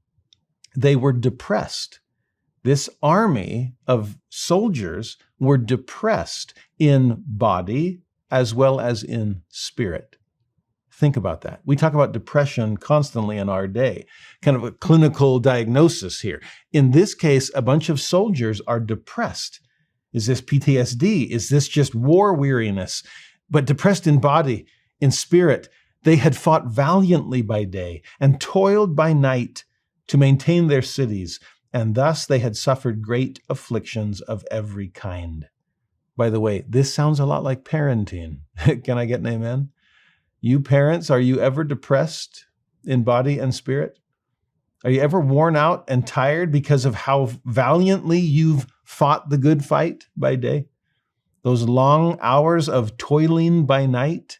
they were depressed. This army of soldiers were depressed in body as well as in spirit. Think about that. We talk about depression constantly in our day, kind of a clinical diagnosis here. In this case, a bunch of soldiers are depressed. Is this PTSD? Is this just war weariness? But depressed in body, in spirit. They had fought valiantly by day and toiled by night to maintain their cities, and thus they had suffered great afflictions of every kind. By the way, this sounds a lot like parenting. Can I get an amen? You parents, are you ever depressed in body and spirit? Are you ever worn out and tired because of how valiantly you've fought the good fight by day? Those long hours of toiling by night,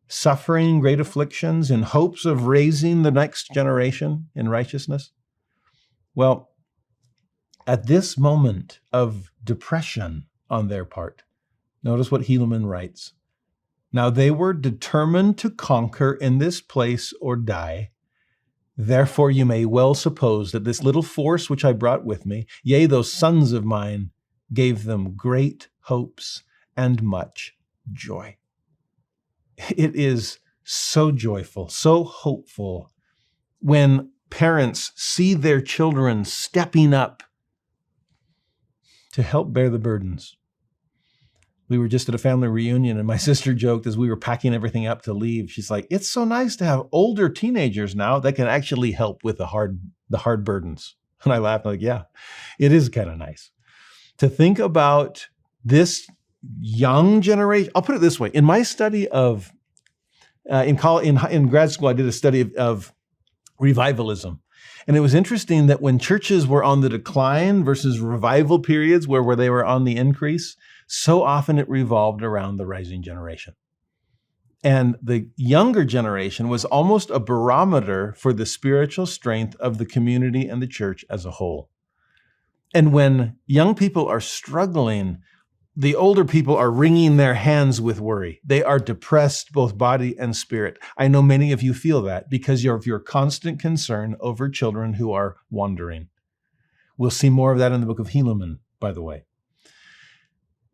suffering great afflictions in hopes of raising the next generation in righteousness? Well, at this moment of depression on their part, notice what Helaman writes. Now they were determined to conquer in this place or die. Therefore you may well suppose that this little force which I brought with me, yea, those sons of mine, gave them great hopes and much joy. It is so joyful, so hopeful when parents see their children stepping up to help bear the burdens. We were just at a family reunion, and my sister joked as we were packing everything up to leave. She's like, it's so nice to have older teenagers now that can actually help with the hard burdens. And I laughed, like, yeah, it is kind of nice to think about this young generation. I'll put it this way. In my study of, in grad school, I did a study of revivalism. And it was interesting that when churches were on the decline versus revival periods where they were on the increase, so often it revolved around the rising generation. And the younger generation was almost a barometer for the spiritual strength of the community and the church as a whole. And when young people are struggling, The older people are wringing their hands with worry. They are depressed, both body and spirit. I know many of you feel that because of your constant concern over children who are wandering. We'll see more of that in the book of Helaman, by the way.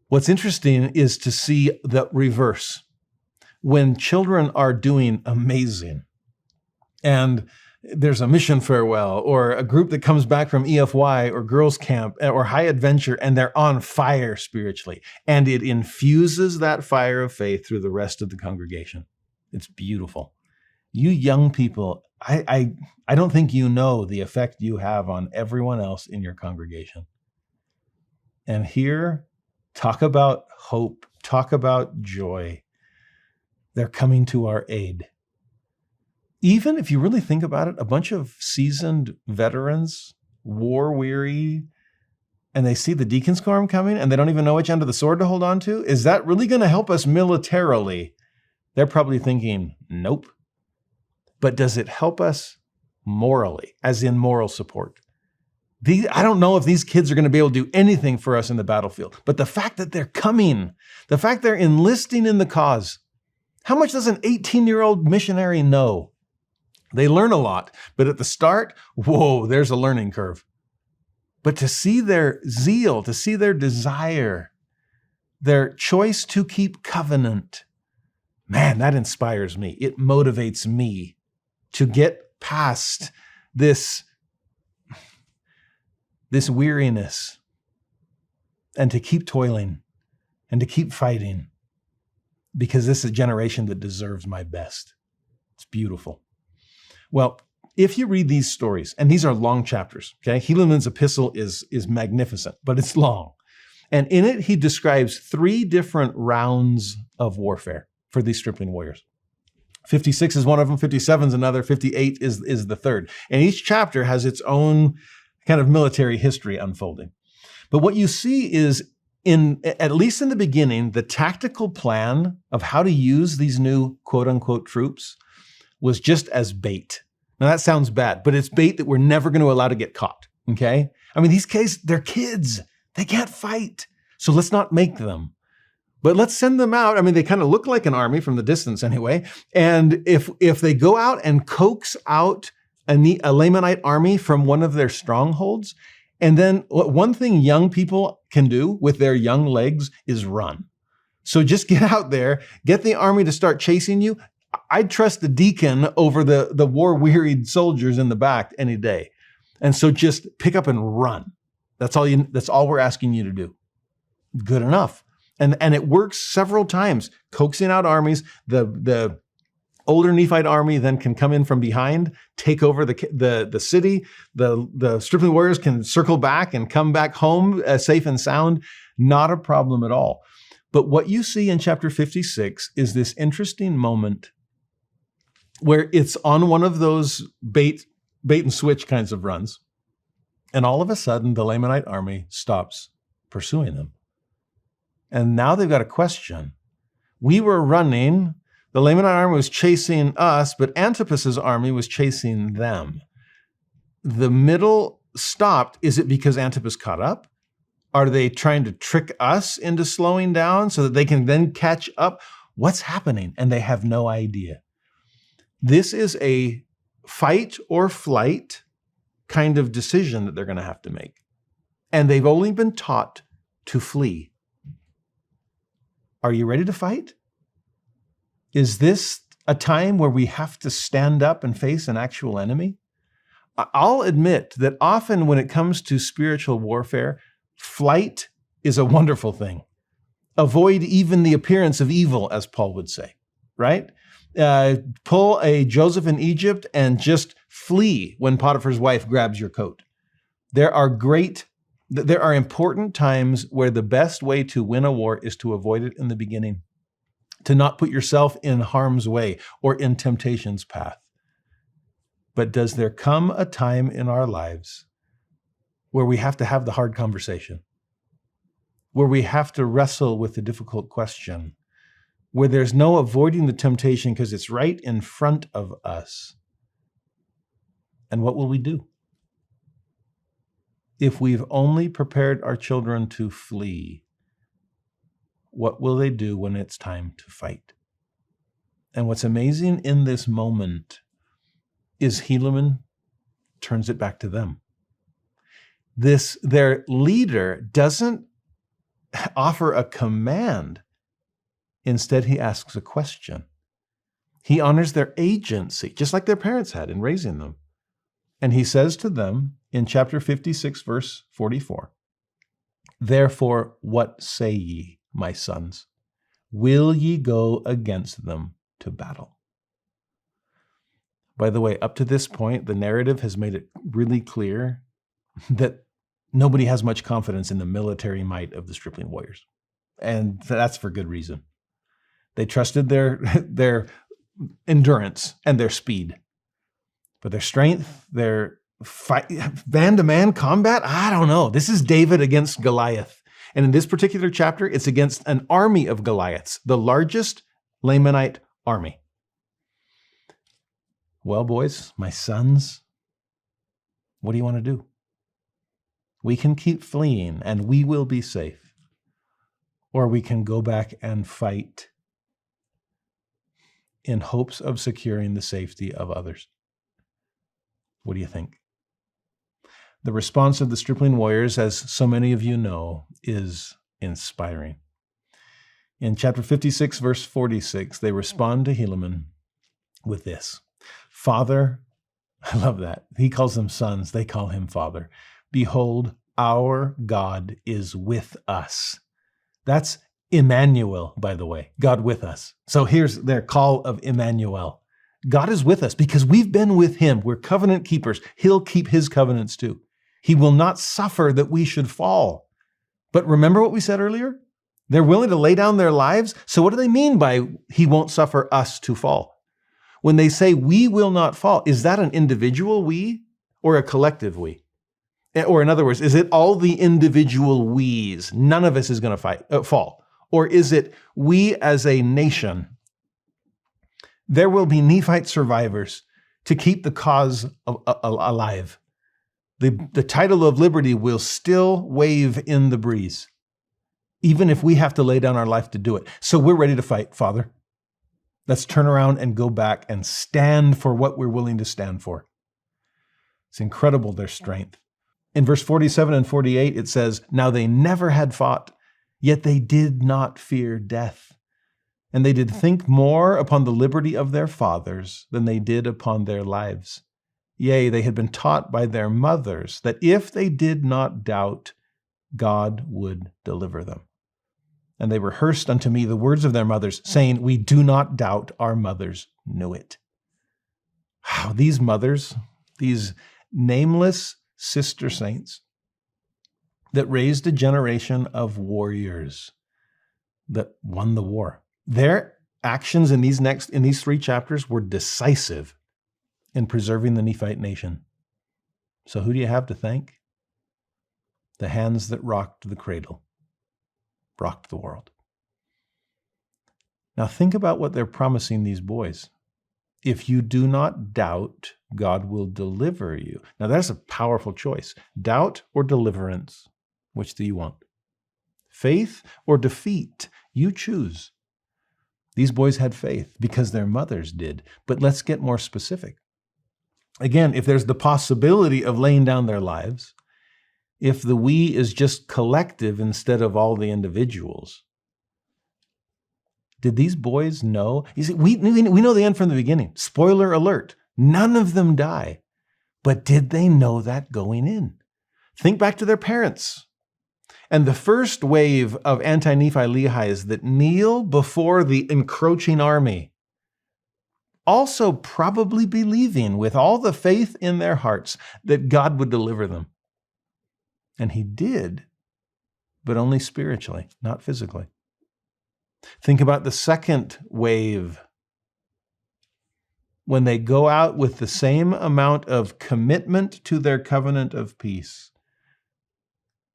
What's interesting is to see the reverse. When children are doing amazing, and there's a mission farewell or a group that comes back from EFY or girls camp or high adventure, and they're on fire spiritually, and it infuses that fire of faith through the rest of the congregation. It's beautiful. You young people, I don't think you know the effect you have on everyone else in your congregation. And here, talk about hope, talk about joy. They're coming to our aid. Even if you really think about it, a bunch of seasoned veterans, war-weary, and they see the Deacon's Quorum coming and they don't even know which end of the sword to hold on to, is that really going to help us militarily? They're probably thinking, nope. But does it help us morally, as in moral support? I don't know if these kids are going to be able to do anything for us in the battlefield, but the fact that they're coming, the fact they're enlisting in the cause, how much does an 18-year-old missionary know? They learn a lot, but at the start, whoa, there's a learning curve. But to see their zeal, to see their desire, their choice to keep covenant, man, that inspires me. It motivates me to get past this weariness and to keep toiling and to keep fighting, because this is a generation that deserves my best. It's beautiful. Well, if you read these stories, and these are long chapters, okay? Helaman's epistle is magnificent, but it's long. And in it, he describes 3 different rounds of warfare for these stripling warriors. 56 is one of them, 57 is another, 58 is the third. And each chapter has its own kind of military history unfolding. But what you see is, at least in the beginning, the tactical plan of how to use these new quote-unquote troops was just as bait. Now that sounds bad, but it's bait that we're never going to allow to get caught, okay? I mean, these kids, they're kids. They can't fight. So let's not make them. But let's send them out. I mean, they kind of look like an army from the distance anyway. And if they go out and coax out a Lamanite army from one of their strongholds, and then one thing young people can do with their young legs is run. So just get out there, get the army to start chasing you. I'd trust the deacon over the war-wearied soldiers in the back any day. And so just pick up and run. That's all we're asking you to do. Good enough. And it works several times, coaxing out armies. The older Nephite army then can come in from behind, take over the city. The stripling warriors can circle back and come back home safe and sound. Not a problem at all. But what you see in chapter 56 is this interesting moment where it's on one of those bait and switch kinds of runs. And all of a sudden, the Lamanite army stops pursuing them. And now they've got a question. We were running, the Lamanite army was chasing us, but Antipas's army was chasing them. The middle stopped. Is it because Antipas caught up? Are they trying to trick us into slowing down so that they can then catch up? What's happening? And they have no idea. This is a fight or flight kind of decision that they're going to have to make. And they've only been taught to flee. Are you ready to fight? Is this a time where we have to stand up and face an actual enemy? I'll admit that often when it comes to spiritual warfare, flight is a wonderful thing. Avoid even the appearance of evil, as Paul would say, right? Pull a Joseph in Egypt and just flee when Potiphar's wife grabs your coat. There are important times where the best way to win a war is to avoid it in the beginning, to not put yourself in harm's way or in temptation's path. But does there come a time in our lives where we have to have the hard conversation, where we have to wrestle with the difficult question, where there's no avoiding the temptation because it's right in front of us? And what will we do? If we've only prepared our children to flee, what will they do when it's time to fight? And what's amazing in this moment is Helaman turns it back to them. Their leader doesn't offer a command. Instead, he asks a question. He honors their agency, just like their parents had in raising them. And he says to them in chapter 56, verse 44, "Therefore, what say ye, my sons? Will ye go against them to battle?" By the way, up to this point, the narrative has made it really clear that nobody has much confidence in the military might of the stripling warriors. And that's for good reason. They trusted their endurance and their speed. But their strength, their man-to-man combat, I don't know. This is David against Goliath. And in this particular chapter, it's against an army of Goliaths, the largest Lamanite army. Well, boys, my sons, what do you want to do? We can keep fleeing and we will be safe. Or we can go back and fight in hopes of securing the safety of others. What do you think? The response of the stripling warriors, as so many of you know, is inspiring. In chapter 56, verse 46, they respond to Helaman with this: "Father," I love that. He calls them sons. They call him father. "Behold, our God is with us." That's Emmanuel, by the way, God with us. So here's their call of Emmanuel. God is with us because we've been with him. We're covenant keepers. He'll keep his covenants too. He will not suffer that we should fall. But remember what we said earlier? They're willing to lay down their lives. So what do they mean by he won't suffer us to fall? When they say we will not fall, is that an individual we or a collective we? Or in other words, is it all the individual we's? None of us is going to fall. Or is it we as a nation? There will be Nephite survivors to keep the cause alive. The title of liberty will still wave in the breeze, even if we have to lay down our life to do it. So we're ready to fight, Father. Let's turn around and go back and stand for what we're willing to stand for. It's incredible, their strength. In verse 47 and 48, it says, "Now they never had fought, yet they did not fear death. And they did think more upon the liberty of their fathers than they did upon their lives. Yea, they had been taught by their mothers that if they did not doubt, God would deliver them. And they rehearsed unto me the words of their mothers, saying, We do not doubt, our mothers knew it." Wow, these mothers, these nameless sister saints that raised a generation of warriors that won the war. Their actions in these 3 chapters were decisive in preserving the Nephite nation. So who do you have to thank? The hands that rocked the cradle, rocked the world. Now think about what they're promising these boys. If you do not doubt, God will deliver you. Now that's a powerful choice. Doubt or deliverance? Which do you want? Faith or defeat? You choose. These boys had faith because their mothers did. But let's get more specific. Again, if there's the possibility of laying down their lives, if the we is just collective instead of all the individuals, did these boys know? You see, we know the end from the beginning. Spoiler alert, none of them die. But did they know that going in? Think back to their parents. And the first wave of anti-Nephi Lehis that kneel before the encroaching army, also probably believing with all the faith in their hearts that God would deliver them. And he did, but only spiritually, not physically. Think about the second wave. When they go out with the same amount of commitment to their covenant of peace,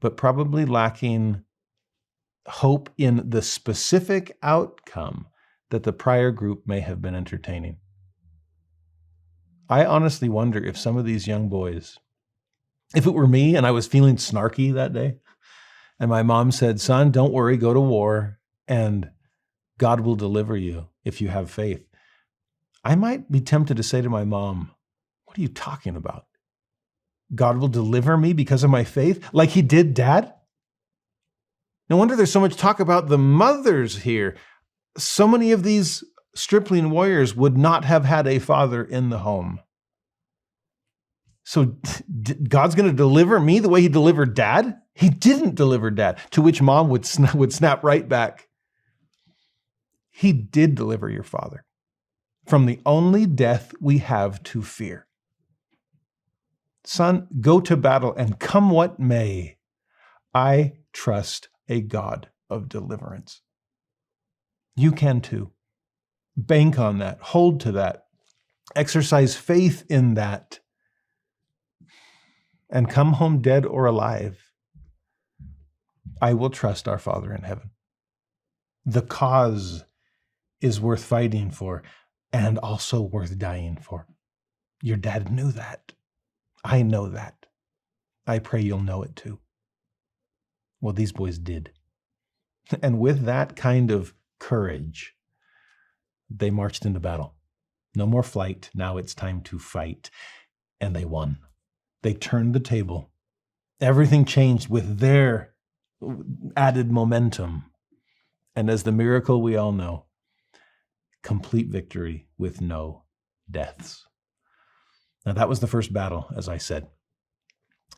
but probably lacking hope in the specific outcome that the prior group may have been entertaining. I honestly wonder if some of these young boys, if it were me and I was feeling snarky that day, and my mom said, "Son, don't worry, go to war. and God will deliver you if you have faith. I might be tempted to say to my mom, what are you talking about? God will deliver me because of my faith, like he did Dad? No wonder there's so much talk about the mothers here. So many of these stripling warriors would not have had a father in the home. So God's going to deliver me the way he delivered Dad? He didn't deliver Dad, to which Mom would snap right back. He did deliver your father from the only death we have to fear. Son, go to battle and come what may, I trust a God of deliverance. You can too. Bank on that. Hold to that. Exercise faith in that. And come home dead or alive, I will trust our Father in heaven. The cause is worth fighting for and also worth dying for. Your dad knew that. I know that. I pray you'll know it too. Well, these boys did. And with that kind of courage, they marched into battle. No more flight. Now it's time to fight. And they won. They turned the table. Everything changed with their added momentum. And as the miracle we all know, complete victory with no deaths. Now that was the first battle, as I said.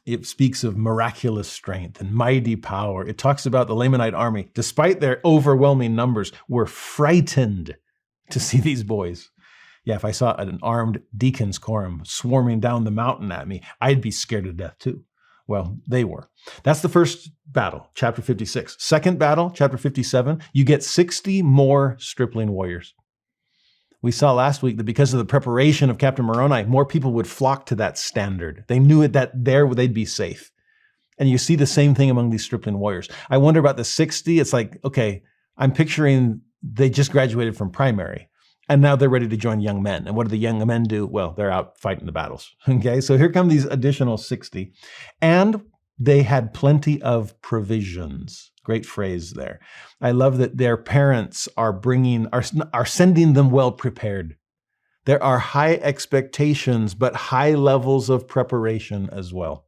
It speaks of miraculous strength and mighty power. It talks about the Lamanite army, despite their overwhelming numbers, were frightened to see these boys. Yeah, if I saw an armed deacon's quorum swarming down the mountain at me, I'd be scared to death too. Well, they were. That's the first battle, chapter 56. Second battle, chapter 57, you get 60 more stripling warriors. We saw last week that because of the preparation of Captain Moroni, more people would flock to that standard. They knew it that there they'd be safe. And you see the same thing among these stripling warriors. I wonder about the 60. It's like, okay, I'm picturing they just graduated from primary. And now they're ready to join young men. And what do the young men do? Well, they're out fighting the battles. Okay, so here come these additional 60. And they had plenty of provisions. Great phrase there. I love that their parents are sending them well prepared. There are high expectations, but high levels of preparation as well.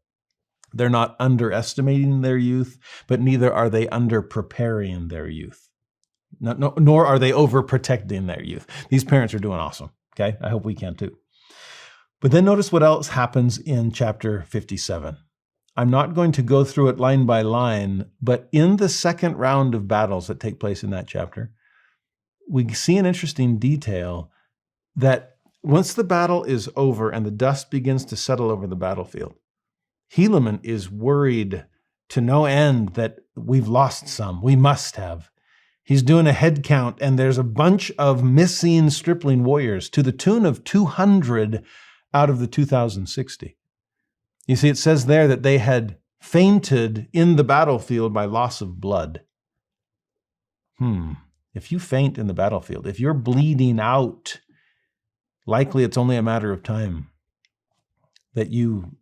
They're not underestimating their youth, but neither are they under-preparing their youth. Nor are they overprotecting their youth. These parents are doing awesome, okay? I hope we can too. But then notice what else happens in chapter 57. I'm not going to go through it line by line, but in the second round of battles that take place in that chapter, we see an interesting detail that once the battle is over and the dust begins to settle over the battlefield, Helaman is worried to no end that we've lost some. We must have. He's doing a head count, and there's a bunch of missing stripling warriors to the tune of 200 out of the 2,060. You see, it says there that they had fainted in the battlefield by loss of blood. If you faint in the battlefield, if you're bleeding out, likely it's only a matter of time that you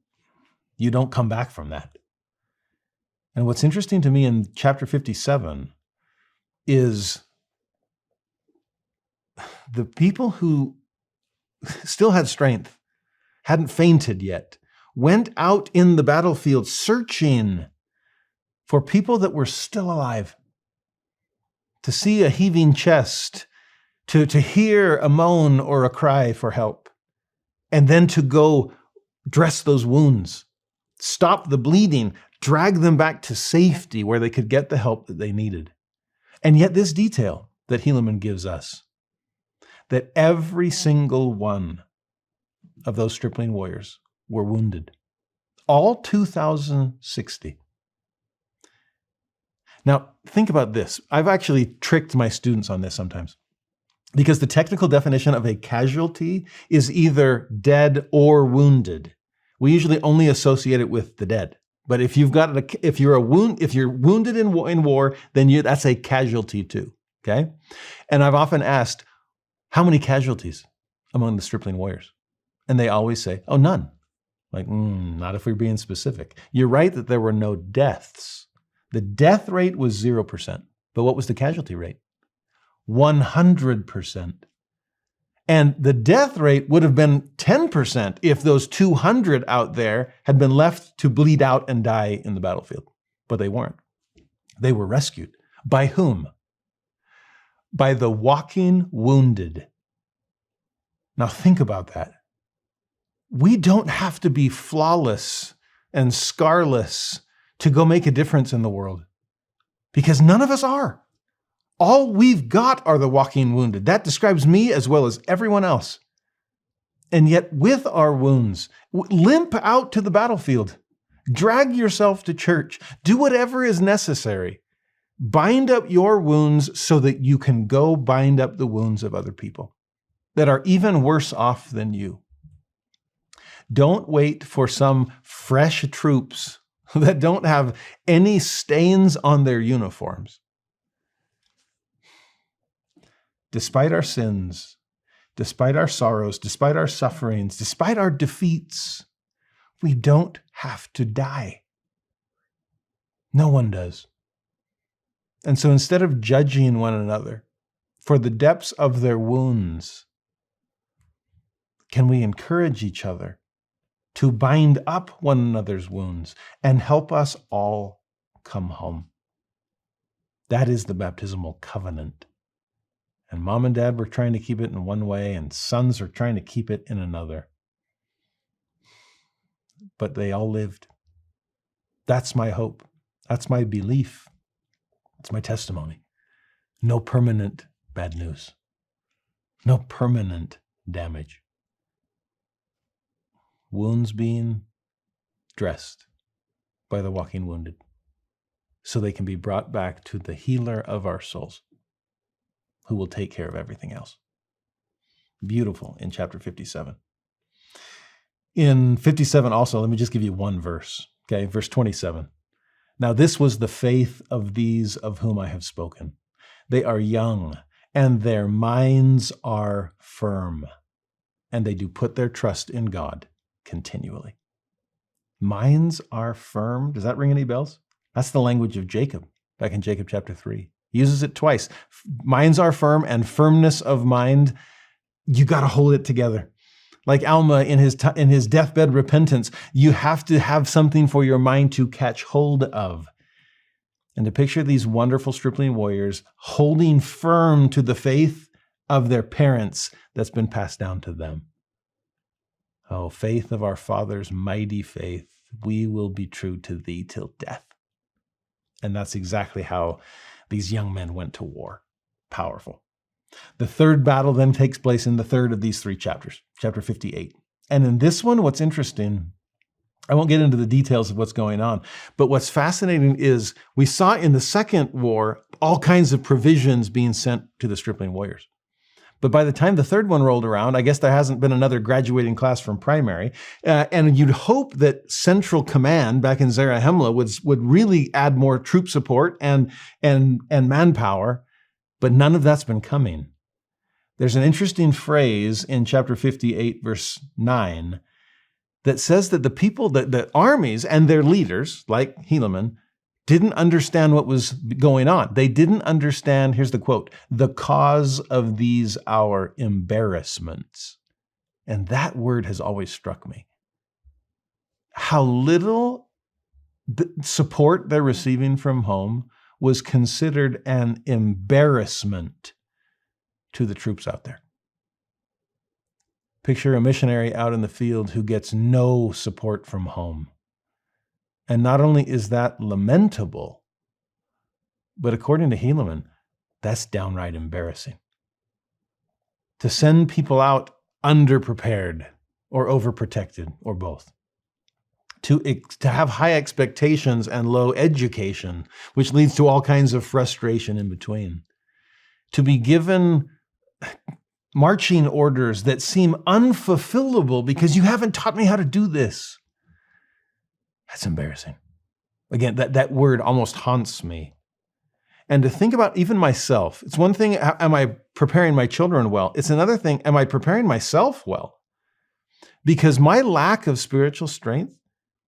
don't come back from that. And what's interesting to me in chapter 57 is the people who still had strength, hadn't fainted yet, went out in the battlefield searching for people that were still alive, to see a heaving chest, to hear a moan or a cry for help, and then to go dress those wounds, stop the bleeding, drag them back to safety where they could get the help that they needed. And yet this detail that Helaman gives us, that every single one of those stripling warriors were wounded. All 2,060. Now, think about this. I've actually tricked my students on this sometimes, because the technical definition of a casualty is either dead or wounded. We usually only associate it with the dead. But if you're wounded in war, then that's a casualty too. Okay, and I've often asked, how many casualties among the stripling warriors? And they always say, oh, none. Like, not if we're being specific. You're right that there were no deaths. The death rate was 0%. But what was the casualty rate? 100%. And the death rate would have been 10% if those 200 out there had been left to bleed out and die in the battlefield. But they weren't. They were rescued. By whom? By the walking wounded. Now think about that. We don't have to be flawless and scarless to go make a difference in the world, because none of us are. All we've got are the walking wounded. That describes me as well as everyone else. And yet with our wounds, limp out to the battlefield, drag yourself to church, do whatever is necessary. Bind up your wounds so that you can go bind up the wounds of other people that are even worse off than you. Don't wait for some fresh troops that don't have any stains on their uniforms. Despite our sins, despite our sorrows, despite our sufferings, despite our defeats, we don't have to die. No one does. And so instead of judging one another for the depths of their wounds, can we encourage each other to bind up one another's wounds and help us all come home? That is the baptismal covenant. And mom and dad were trying to keep it in one way, and sons are trying to keep it in another. But they all lived. That's my hope. That's my belief. It's my testimony. No permanent bad news. No permanent damage. Wounds being dressed by the walking wounded so they can be brought back to the healer of our souls, who will take care of everything else. Beautiful in chapter 57. In 57 also, let me just give you one verse, okay? Verse 27. Now this was the faith of these of whom I have spoken. They are young, and their minds are firm, and they do put their trust in God continually. Minds are firm. Does that ring any bells? That's the language of Jacob, back in Jacob chapter 3. He uses it twice. Minds are firm, and firmness of mind, you got to hold it together. Like Alma in his deathbed repentance, you have to have something for your mind to catch hold of. And to picture these wonderful stripling warriors holding firm to the faith of their parents that's been passed down to them. Oh, faith of our fathers, mighty faith, we will be true to thee till death. And that's exactly how these young men went to war. Powerful. The third battle then takes place in the third of these three chapters, chapter 58. And in this one, what's interesting, I won't get into the details of what's going on, but what's fascinating is we saw in the second war all kinds of provisions being sent to the stripling warriors. But by the time the third one rolled around, I guess there hasn't been another graduating class from primary. And you'd hope that Central Command back in Zarahemla would really add more troop support and manpower, but none of that's been coming. There's an interesting phrase in chapter 58, verse 9, that says that the people, the armies and their leaders, like Helaman, didn't understand what was going on. They didn't understand, here's the quote, the cause of these our embarrassments. And that word has always struck me. How little the support they're receiving from home was considered an embarrassment to the troops out there. Picture a missionary out in the field who gets no support from home. And not only is that lamentable, but according to Helaman, that's downright embarrassing. To send people out underprepared or overprotected or both. To have high expectations and low education, which leads to all kinds of frustration in between. To be given marching orders that seem unfulfillable because you haven't taught me how to do this. That's embarrassing. Again, that word almost haunts me. And to think about even myself, it's one thing, am I preparing my children well? It's another thing, am I preparing myself well? Because my lack of spiritual strength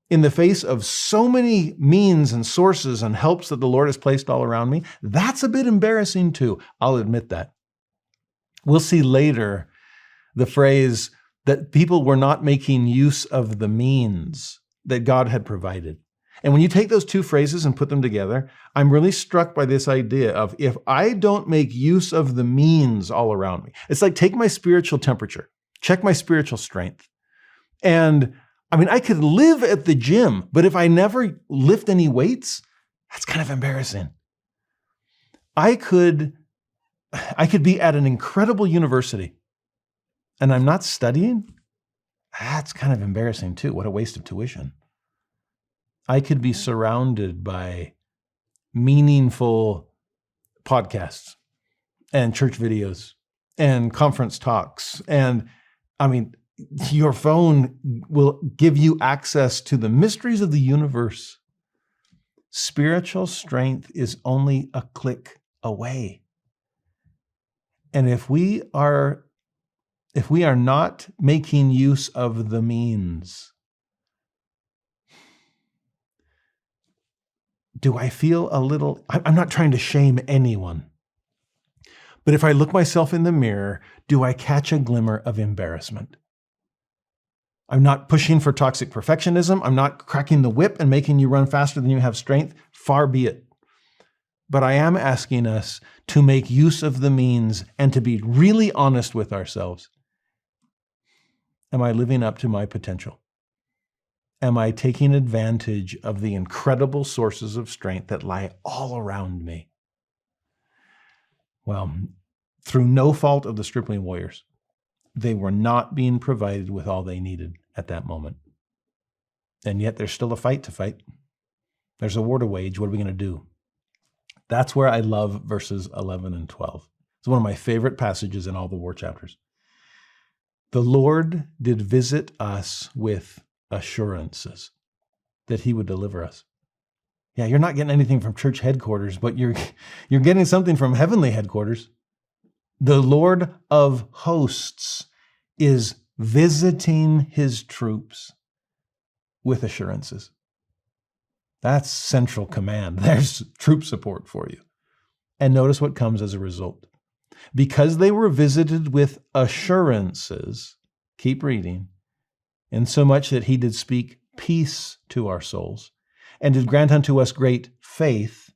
in the face of so many means and sources and helps that the Lord has placed all around me, that's a bit embarrassing too. I'll admit that. We'll see later the phrase that people were not making use of the means that God had provided. And when you take those two phrases and put them together, I'm really struck by this idea of if I don't make use of the means all around me, it's like take my spiritual temperature, check my spiritual strength. And I mean, I could live at the gym, but if I never lift any weights, that's kind of embarrassing. I could be at an incredible university and I'm not studying. That's kind of embarrassing too. What a waste of tuition. I could be surrounded by meaningful podcasts and church videos and conference talks. And I mean, your phone will give you access to the mysteries of the universe. Spiritual strength is only a click away. And if we are not making use of the means, do I feel a little, I'm not trying to shame anyone, but if I look myself in the mirror, do I catch a glimmer of embarrassment? I'm not pushing for toxic perfectionism. I'm not cracking the whip and making you run faster than you have strength. Far be it. But I am asking us to make use of the means and to be really honest with ourselves. Am I living up to my potential? Am I taking advantage of the incredible sources of strength that lie all around me? Well, through no fault of the stripling warriors, they were not being provided with all they needed at that moment. And yet there's still a fight to fight. There's a war to wage. What are we going to do? That's where I love verses 11 and 12. It's one of my favorite passages in all the war chapters. The Lord did visit us with assurances that he would deliver us. Yeah, you're not getting anything from church headquarters, but you're getting something from heavenly headquarters. The Lord of hosts is visiting his troops with assurances. That's central command. There's troop support for you. And notice what comes as a result. Because they were visited with assurances, keep reading, insomuch that he did speak peace to our souls, and did grant unto us great faith,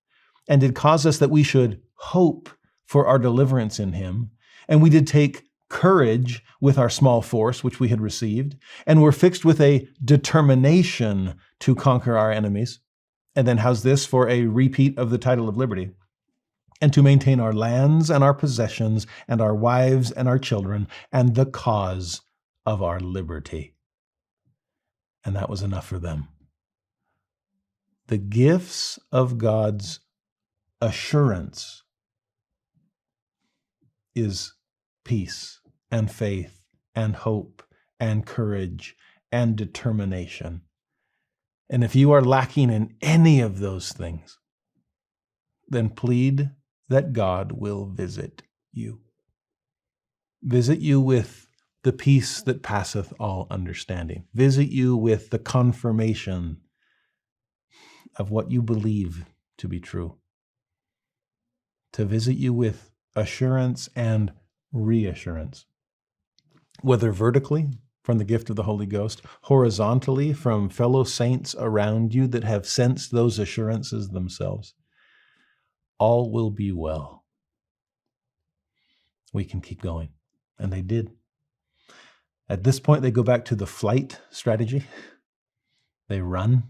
and did cause us that we should hope for our deliverance in him, and we did take courage with our small force, which we had received, and were fixed with a determination to conquer our enemies. And then how's this for a repeat of the title of liberty? And to maintain our lands and our possessions and our wives and our children and the cause of our liberty. And that was enough for them. The gifts of God's assurance is peace and faith and hope and courage and determination. And if you are lacking in any of those things, then plead that God will visit you. Visit you with the peace that passeth all understanding. Visit you with the confirmation of what you believe to be true. To visit you with assurance and reassurance, whether vertically from the gift of the Holy Ghost, horizontally from fellow saints around you that have sensed those assurances themselves. All will be well. We can keep going. And they did. At this point, they go back to the flight strategy. They run,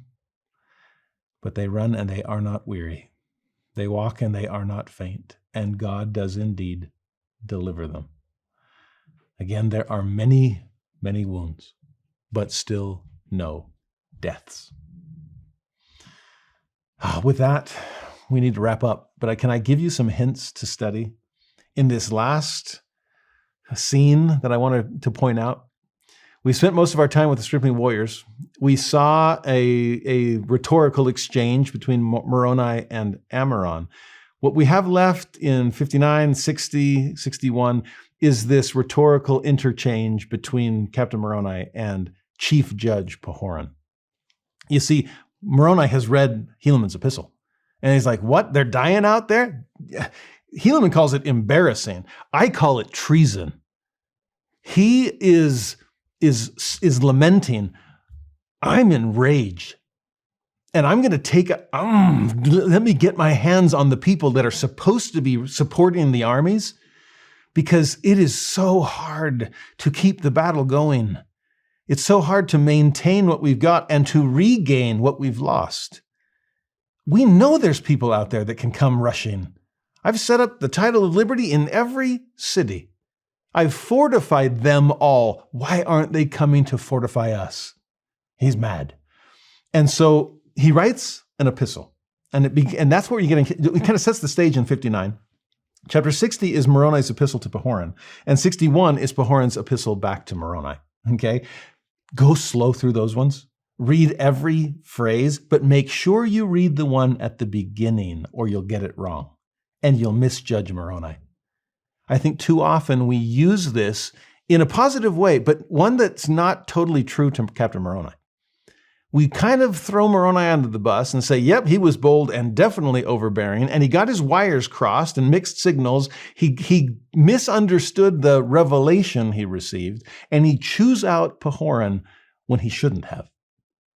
but they run and they are not weary. They walk and they are not faint. And God does indeed deliver them. Again, there are many, many wounds, but still no deaths. With that, we need to wrap up. But can I give you some hints to study? In this last scene that I wanted to point out, we spent most of our time with the stripling warriors. We saw a rhetorical exchange between Moroni and Amaron. What we have left in 59, 60, 61 is this rhetorical interchange between Captain Moroni and Chief Judge Pahoran. You see, Moroni has read Helaman's epistle. And he's like, what? They're dying out there? Helaman calls it embarrassing. I call it treason. He is lamenting, I'm enraged. And I'm going to take, let me get my hands on the people that are supposed to be supporting the armies, because it is so hard to keep the battle going. It's so hard to maintain what we've got and to regain what we've lost. We know there's people out there that can come rushing. I've set up the title of liberty in every city. I've fortified them all. Why aren't they coming to fortify us? He's mad. And so he writes an epistle. And that's where you're getting, it kind of sets the stage in 59. Chapter 60 is Moroni's epistle to Pahoran. And 61 is Pahoran's epistle back to Moroni. Okay? Go slow through those ones. Read every phrase, but make sure you read the one at the beginning or you'll get it wrong and you'll misjudge Moroni. I think too often we use this in a positive way, but one that's not totally true to Captain Moroni. We kind of throw Moroni under the bus and say, yep, he was bold and definitely overbearing, and he got his wires crossed and mixed signals. He misunderstood the revelation he received, and he chews out Pahoran when he shouldn't have.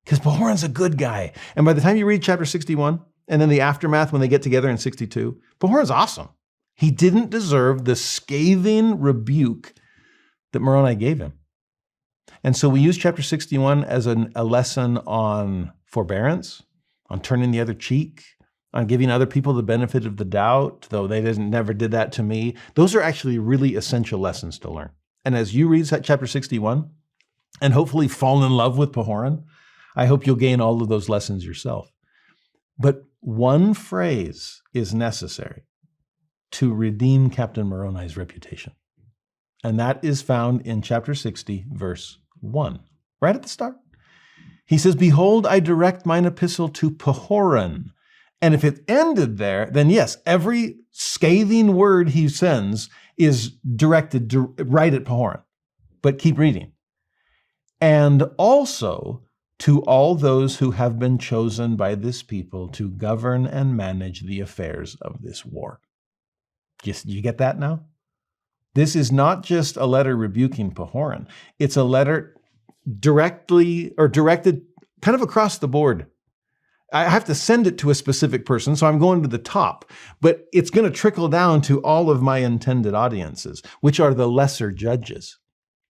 Because Pahoran's a good guy. And by the time you read chapter 61, and then the aftermath when they get together in 62, Pahoran's awesome. He didn't deserve the scathing rebuke that Moroni gave him. And so we use chapter 61 as a lesson on forbearance, on turning the other cheek, on giving other people the benefit of the doubt, though they never did that to me. Those are actually really essential lessons to learn. And as you read chapter 61 and hopefully fall in love with Pahoran, I hope you'll gain all of those lessons yourself. But one phrase is necessary to redeem Captain Moroni's reputation. And that is found in chapter 60, verse 1, right at the start. He says, behold, I direct mine epistle to Pahoran. And if it ended there, then yes, every scathing word he sends is directed right at Pahoran. But keep reading. And also to all those who have been chosen by this people to govern and manage the affairs of this war. You get that now? This is not just a letter rebuking Pahoran. It's a letter directed kind of across the board. I have to send it to a specific person, so I'm going to the top. But it's going to trickle down to all of my intended audiences, which are the lesser judges.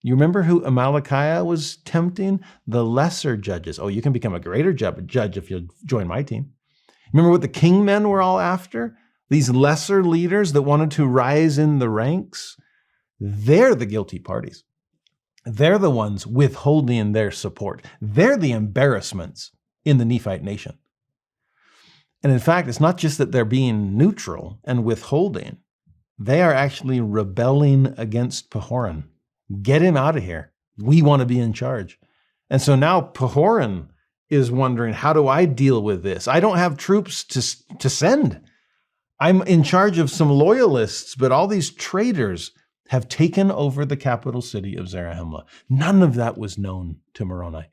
You remember who Amalickiah was tempting? The lesser judges. Oh, you can become a greater judge if you join my team. Remember what the king men were all after? These lesser leaders that wanted to rise in the ranks? They're the guilty parties. They're the ones withholding their support. They're the embarrassments in the Nephite nation. And in fact, it's not just that they're being neutral and withholding. They are actually rebelling against Pahoran. Get him out of here. We want to be in charge. And so now Pahoran is wondering, how do I deal with this? I don't have troops to send. I'm in charge of some loyalists, but all these traitors have taken over the capital city of Zarahemla. None of that was known to Moroni.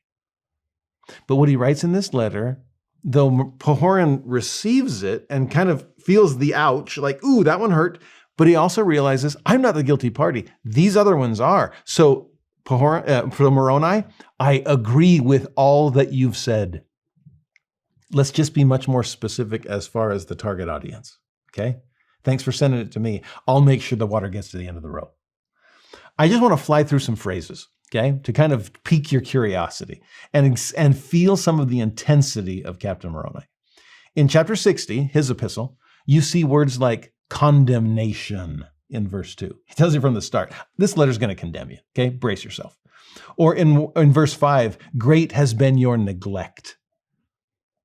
But what he writes in this letter, though Pahoran receives it and kind of feels the ouch, like, ooh, that one hurt, but he also realizes, I'm not the guilty party. These other ones are. So for Moroni, I agree with all that you've said. Let's just be much more specific as far as the target audience, okay? Thanks for sending it to me. I'll make sure the water gets to the end of the rope. I just want to fly through some phrases, okay, to kind of pique your curiosity and feel some of the intensity of Captain Moroni. In chapter 60, his epistle, you see words like condemnation in verse 2. He tells you from the start, this letter's going to condemn you, okay? Brace yourself. Or in verse 5, great has been your neglect.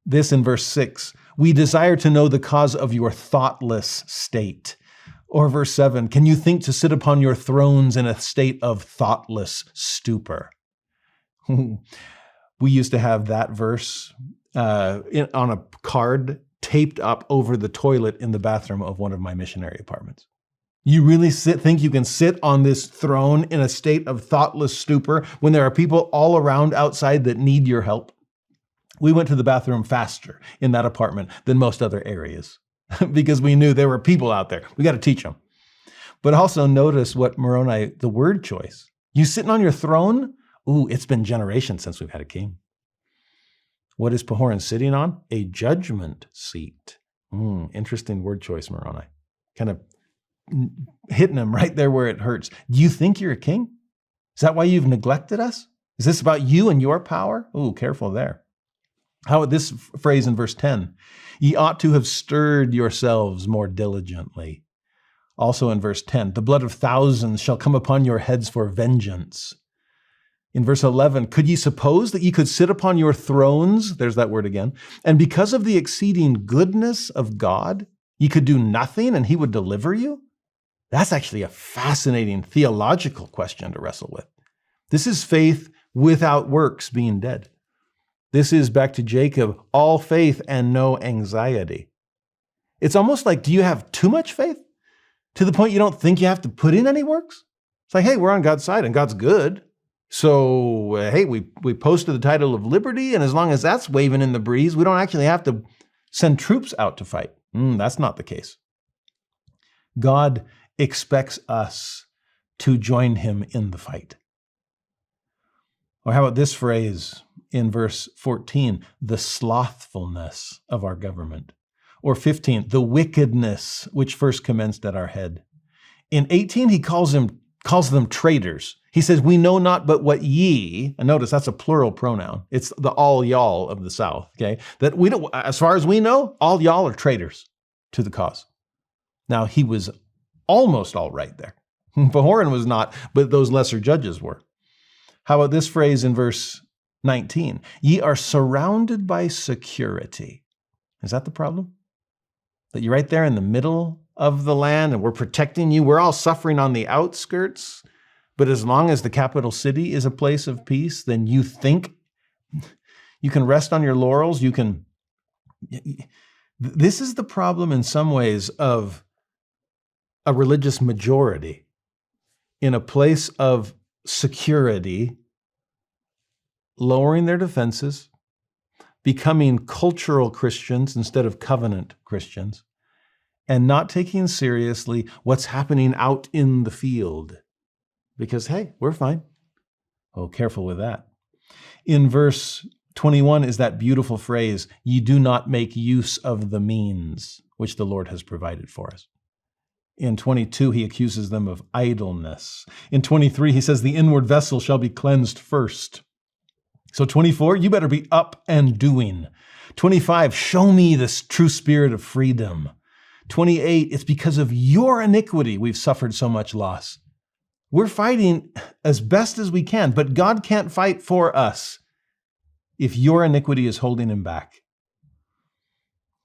This in verse 6, we desire to know the cause of your thoughtless state. Or verse 7, can you think to sit upon your thrones in a state of thoughtless stupor? We used to have that verse on a card taped up over the toilet in the bathroom of one of my missionary apartments. You really think you can sit on this throne in a state of thoughtless stupor when there are people all around outside that need your help? We went to the bathroom faster in that apartment than most other areas because we knew there were people out there. We got to teach them. But also notice what Moroni, the word choice. You sitting on your throne? Ooh, it's been generations since we've had a king. What is Pahoran sitting on? A judgment seat. Interesting word choice, Moroni. Kind of hitting him right there where it hurts. Do you think you're a king? Is that why you've neglected us? Is this about you and your power? Ooh, careful there. How about this phrase in verse 10? Ye ought to have stirred yourselves more diligently. Also in verse 10, the blood of thousands shall come upon your heads for vengeance. In verse 11, could ye suppose that ye could sit upon your thrones, there's that word again, and because of the exceeding goodness of God, ye could do nothing and he would deliver you? That's actually a fascinating theological question to wrestle with. This is faith without works being dead. This is, back to Jacob, all faith and no anxiety. It's almost like, do you have too much faith? To the point you don't think you have to put in any works? It's like, hey, we're on God's side and God's good. So, hey, we posted the title of liberty, and as long as that's waving in the breeze, we don't actually have to send troops out to fight. That's not the case. God expects us to join him in the fight. Or how about this phrase in verse 14, the slothfulness of our government. Or 15, the wickedness which first commenced at our head. In 18, he calls them traitors. He says, we know not but what ye, and notice that's a plural pronoun. It's the all y'all of the South, okay? That we don't, as far as we know, all y'all are traitors to the cause. Now, he was almost all right there. Pahoran was not, but those lesser judges were. How about this phrase in verse 19? Ye are surrounded by security. Is that the problem? That you're right there in the middle of the land and we're protecting you. We're all suffering on the outskirts. But as long as the capital city is a place of peace, then you think you can rest on your laurels. This is the problem in some ways of a religious majority in a place of security, lowering their defenses, becoming cultural Christians instead of covenant Christians, and not taking seriously what's happening out in the field. Because, hey, we're fine. Oh, careful with that. In verse 21 is that beautiful phrase, ye do not make use of the means which the Lord has provided for us. In 22, he accuses them of idleness. In 23, he says, the inward vessel shall be cleansed first. So 24, you better be up and doing. 25, show me this true spirit of freedom. 28, it's because of your iniquity we've suffered so much loss. We're fighting as best as we can, but God can't fight for us if your iniquity is holding him back.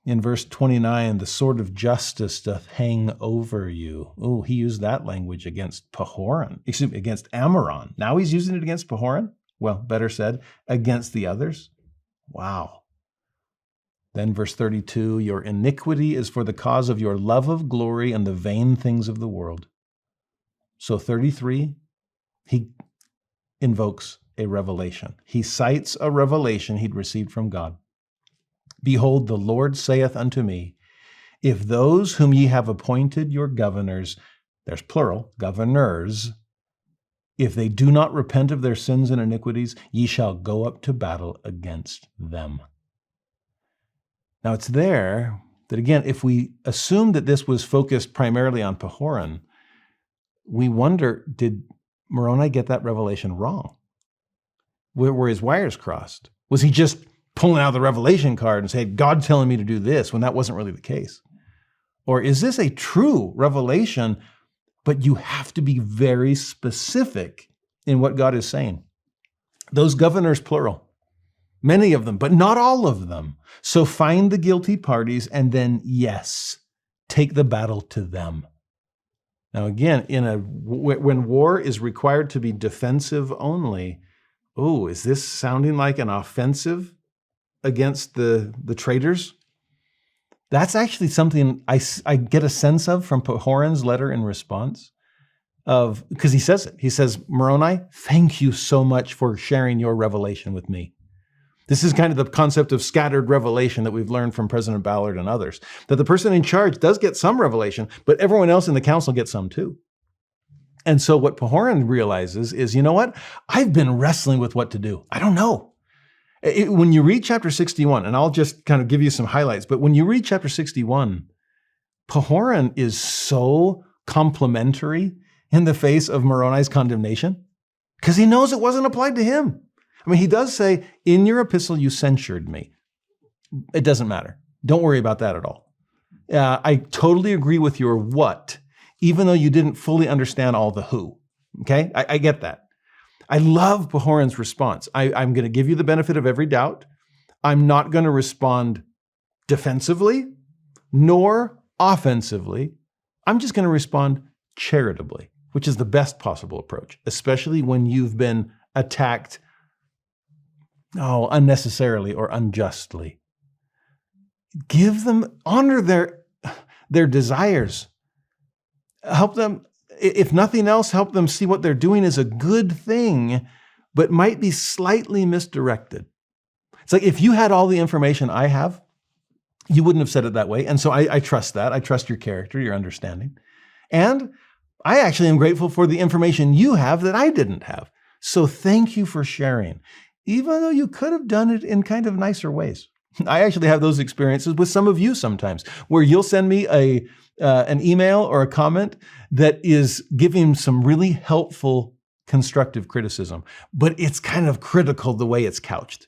In verse 29, the sword of justice doth hang over you. Oh, he used that language against Pahoran, against Ammoron. Now he's using it against Pahoran? Well, better said, against the others. Wow. Then verse 32, your iniquity is for the cause of your love of glory and the vain things of the world. So 33, he invokes a revelation. He cites a revelation he'd received from God. Behold, the Lord saith unto me, if those whom ye have appointed your governors, there's plural, governors, if they do not repent of their sins and iniquities, ye shall go up to battle against them. Now it's there that, again, if we assume that this was focused primarily on Pahoran, we wonder, did Moroni get that revelation wrong? Were his wires crossed? Was he just pulling out the revelation card and saying, God telling me to do this, when that wasn't really the case? Or is this a true revelation, but you have to be very specific in what God is saying? Those governors, plural, many of them, but not all of them. So find the guilty parties and then, yes, take the battle to them. Now, again, when war is required to be defensive only, is this sounding like an offensive against the traitors? That's actually something I get a sense of from Pahoran's letter in response, because he says it. He says, Moroni, thank you so much for sharing your revelation with me. This is kind of the concept of scattered revelation that we've learned from President Ballard and others, that the person in charge does get some revelation, but everyone else in the council gets some too. And so what Pahoran realizes is, you know what? I've been wrestling with what to do. I don't know. When you read chapter 61, and I'll just kind of give you some highlights, but when you read chapter 61, Pahoran is so complimentary in the face of Moroni's condemnation because he knows it wasn't applied to him. I mean, he does say, in your epistle, you censured me. It doesn't matter. Don't worry about that at all. I totally agree with your what, even though you didn't fully understand all the who. Okay? I get that. I love Pahoran's response. I'm going to give you the benefit of every doubt. I'm not going to respond defensively nor offensively. I'm just going to respond charitably, which is the best possible approach, especially when you've been attacked unnecessarily or unjustly. Give them, honor their desires. Help them, if nothing else, help them see what they're doing is a good thing, but might be slightly misdirected. It's like if you had all the information I have, you wouldn't have said it that way. And so I trust that. I trust your character, your understanding. And I actually am grateful for the information you have that I didn't have. So thank you for sharing, even though you could have done it in kind of nicer ways. I actually have those experiences with some of you sometimes, where you'll send me an email or a comment that is giving some really helpful, constructive criticism, but it's kind of critical the way it's couched.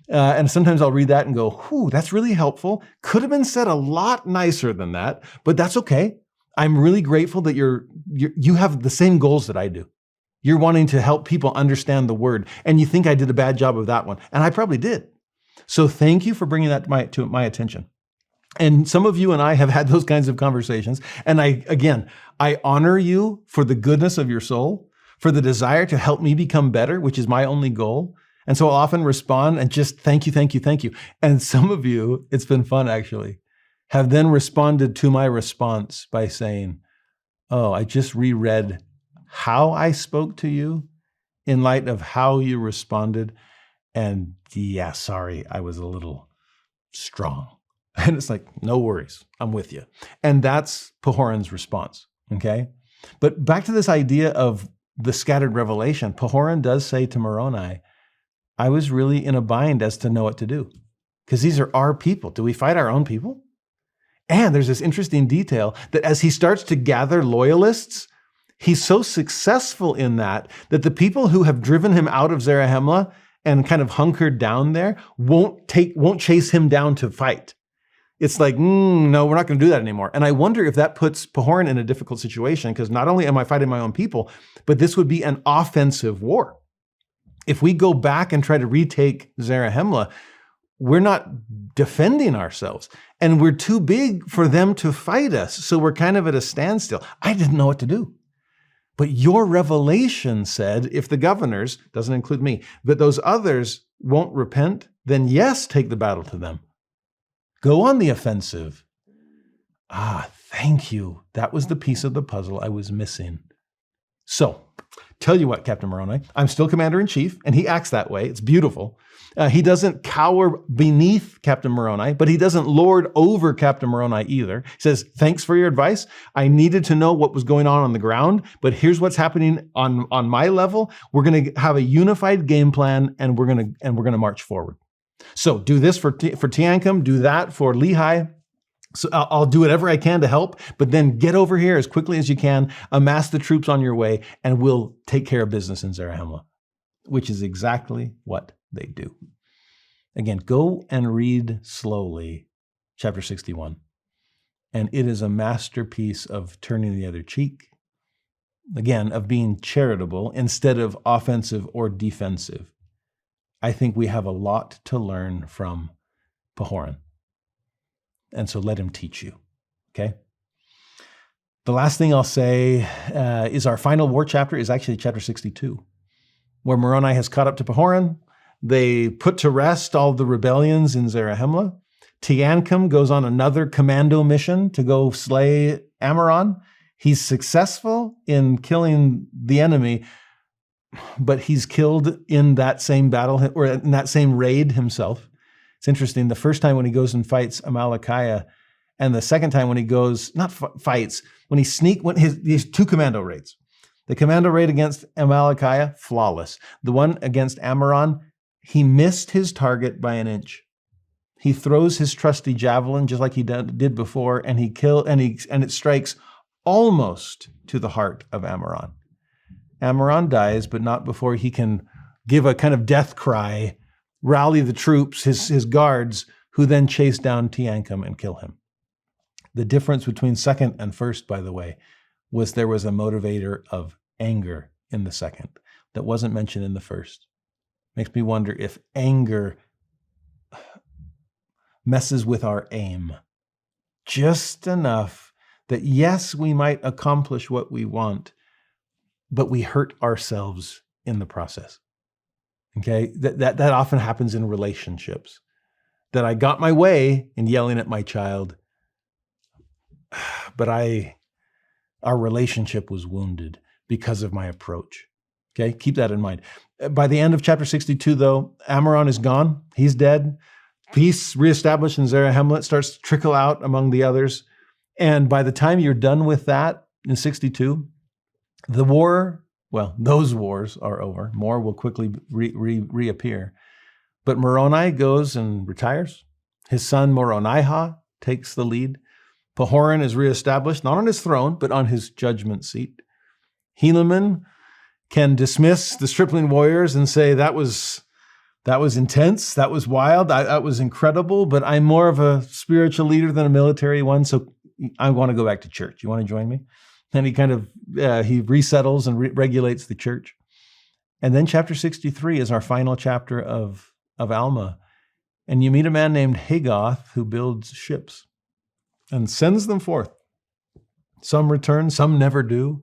And sometimes I'll read that and go, whew, that's really helpful. Could have been said a lot nicer than that, but that's okay. I'm really grateful that you have the same goals that I do. You're wanting to help people understand the word, and you think I did a bad job of that one, and I probably did. So thank you for bringing that to my attention. And some of you and I have had those kinds of conversations, and I honor you for the goodness of your soul, for the desire to help me become better, which is my only goal. And so I'll often respond and just thank you, thank you, thank you. And some of you, it's been fun actually, have then responded to my response by saying, oh, I just reread how I spoke to you in light of how you responded. And yeah, sorry, I was a little strong. And it's like, no worries, I'm with you. And that's Pahoran's response, okay? But back to this idea of the scattered revelation, Pahoran does say to Moroni, I was really in a bind as to know what to do. Because these are our people. Do we fight our own people? And there's this interesting detail that as he starts to gather loyalists, he's so successful in that the people who have driven him out of Zarahemla and kind of hunkered down there won't chase him down to fight. It's like, no, we're not going to do that anymore. And I wonder if that puts Pahoran in a difficult situation, because not only am I fighting my own people, but this would be an offensive war. If we go back and try to retake Zarahemla, we're not defending ourselves, and we're too big for them to fight us. So we're kind of at a standstill. I didn't know what to do. But your revelation said, if the governors, doesn't include me, but those others won't repent, then yes, take the battle to them. Go on the offensive. Thank you. That was the piece of the puzzle I was missing. So, tell you what, Captain Moroni, I'm still Commander-in-Chief, and he acts that way. It's beautiful. He doesn't cower beneath Captain Moroni, but he doesn't lord over Captain Moroni either. He says, thanks for your advice. I needed to know what was going on the ground, but here's what's happening on my level. We're going to have a unified game plan, and we're going to march forward. So do this for Teancum, do that for Lehi. So I'll do whatever I can to help, but then get over here as quickly as you can, amass the troops on your way, and we'll take care of business in Zarahemla, which is exactly what they do. Again, go and read slowly chapter 61. And it is a masterpiece of turning the other cheek, again, of being charitable instead of offensive or defensive. I think we have a lot to learn from Pahoran. And so let him teach you, okay? The last thing I'll say is our final war chapter is actually chapter 62, where Moroni has caught up to Pahoran. They put to rest all the rebellions in Zarahemla. Teancum goes on another commando mission to go slay Amaron. He's successful in killing the enemy, but he's killed in that same battle or in that same raid himself. It's interesting. The first time when he goes and fights Amalickiah, and the second time when he goes, not fights, when these two commando raids. The commando raid against Amalickiah, flawless. The one against Amaron, he missed his target by an inch. He throws his trusty javelin just like he did before, and it strikes almost to the heart of Amaron. Amaron dies, but not before he can give a kind of death cry, rally the troops, his guards, who then chase down Teancum and kill him. The difference between second and first, by the way, was there was a motivator of anger in the second that wasn't mentioned in the first. Makes me wonder if anger messes with our aim just enough that, yes, we might accomplish what we want, but we hurt ourselves in the process. Okay? That often happens in relationships. That I got my way in yelling at my child, but our relationship was wounded because of my approach. Okay? Keep that in mind. By the end of chapter 62, though, Amaron is gone. He's dead. Peace reestablished in Zarahemla starts to trickle out among the others. And by the time you're done with that in 62, the war, well, those wars are over. More will quickly reappear. But Moroni goes and retires. His son Moronihah takes the lead. Pahoran is reestablished, not on his throne, but on his judgment seat. Helaman can dismiss the stripling warriors and say, that was intense, that was wild, that was incredible, but I'm more of a spiritual leader than a military one, so I want to go back to church. You want to join me? And he kind of, he resettles and regulates the church. And then chapter 63 is our final chapter of Alma. And you meet a man named Hagoth who builds ships and sends them forth. Some return, some never do.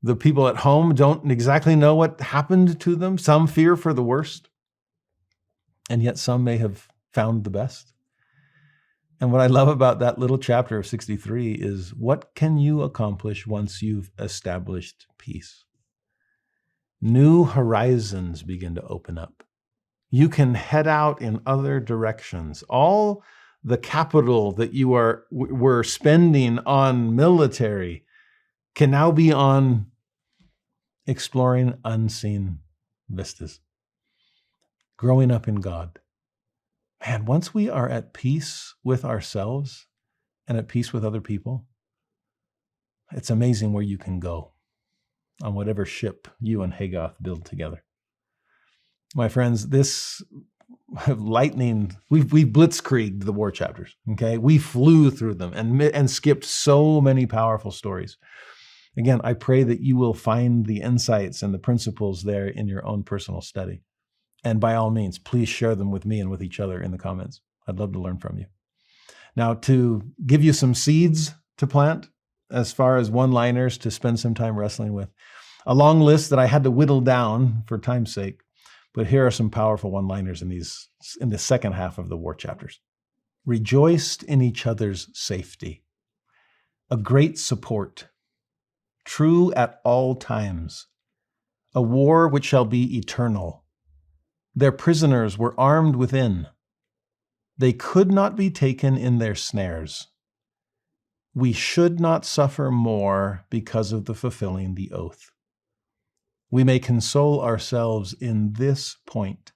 The people at home don't exactly know what happened to them. Some fear for the worst. And yet some may have found the best. And what I love about that little chapter of 63 is, what can you accomplish once you've established peace? New horizons begin to open up. You can head out in other directions. All the capital that you were spending on military can now be on exploring unseen vistas. Growing up in God. Man, once we are at peace with ourselves and at peace with other people, it's amazing where you can go on whatever ship you and Hagoth build together. My friends, this lightning, we've blitzkrieged the war chapters, okay? We flew through them and skipped so many powerful stories. Again, I pray that you will find the insights and the principles there in your own personal study. And by all means, please share them with me and with each other in the comments. I'd love to learn from you. Now, to give you some seeds to plant, as far as one-liners to spend some time wrestling with, a long list that I had to whittle down for time's sake, but here are some powerful one-liners in the second half of the war chapters. Rejoiced in each other's safety, a great support, true at all times, a war which shall be eternal. Their prisoners were armed within. They could not be taken in their snares. We should not suffer more because of the fulfilling the oath. We may console ourselves in this point.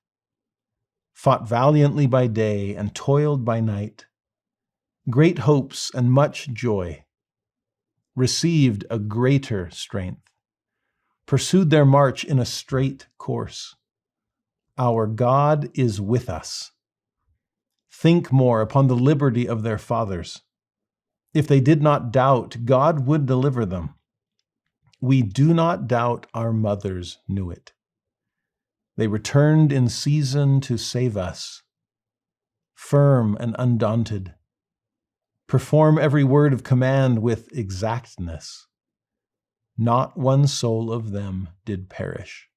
Fought valiantly by day and toiled by night. Great hopes and much joy. Received a greater strength. Pursued their march in a straight course. Our God is with us. Think more upon the liberty of their fathers. If they did not doubt, God would deliver them. We do not doubt our mothers knew it. They returned in season to save us. Firm and undaunted. Perform every word of command with exactness. Not one soul of them did perish.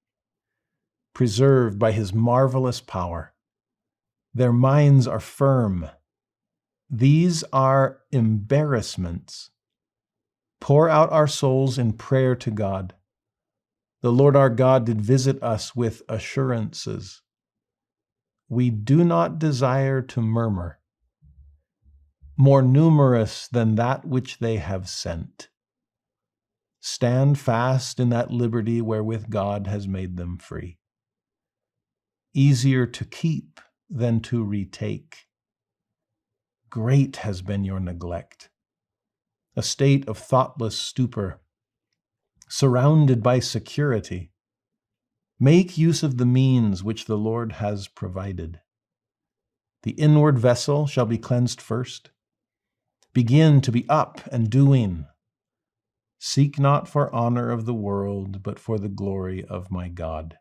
Preserved by his marvelous power. Their minds are firm. These are embarrassments. Pour out our souls in prayer to God. The Lord our God did visit us with assurances. We do not desire to murmur, more numerous than that which they have sent. Stand fast in that liberty wherewith God has made them free. Easier to keep than to retake. Great has been your neglect, a state of thoughtless stupor, surrounded by security. Make use of the means which the Lord has provided. The inward vessel shall be cleansed first. Begin to be up and doing. Seek not for honor of the world, but for the glory of my God.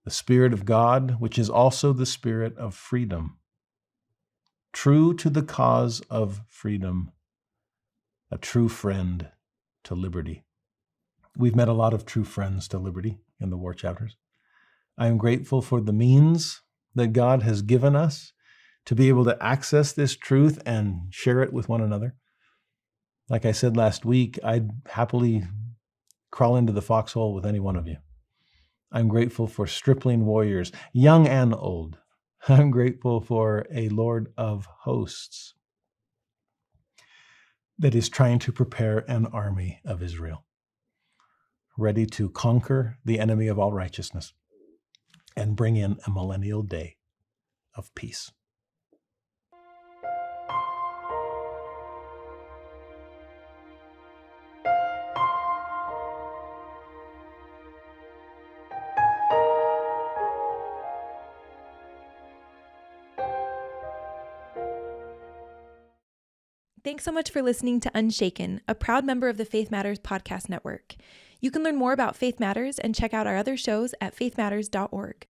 The Spirit of God, which is also the Spirit of freedom. True to the cause of freedom, a true friend to liberty. We've met a lot of true friends to liberty in the war chapters. I am grateful for the means that God has given us to be able to access this truth and share it with one another. Like I said last week, I'd happily crawl into the foxhole with any one of you. I'm grateful for stripling warriors, young and old. I'm grateful for a Lord of hosts that is trying to prepare an army of Israel, ready to conquer the enemy of all righteousness and bring in a millennial day of peace. Thanks so much for listening to Unshaken, a proud member of the Faith Matters podcast network. You can learn more about Faith Matters and check out our other shows at faithmatters.org.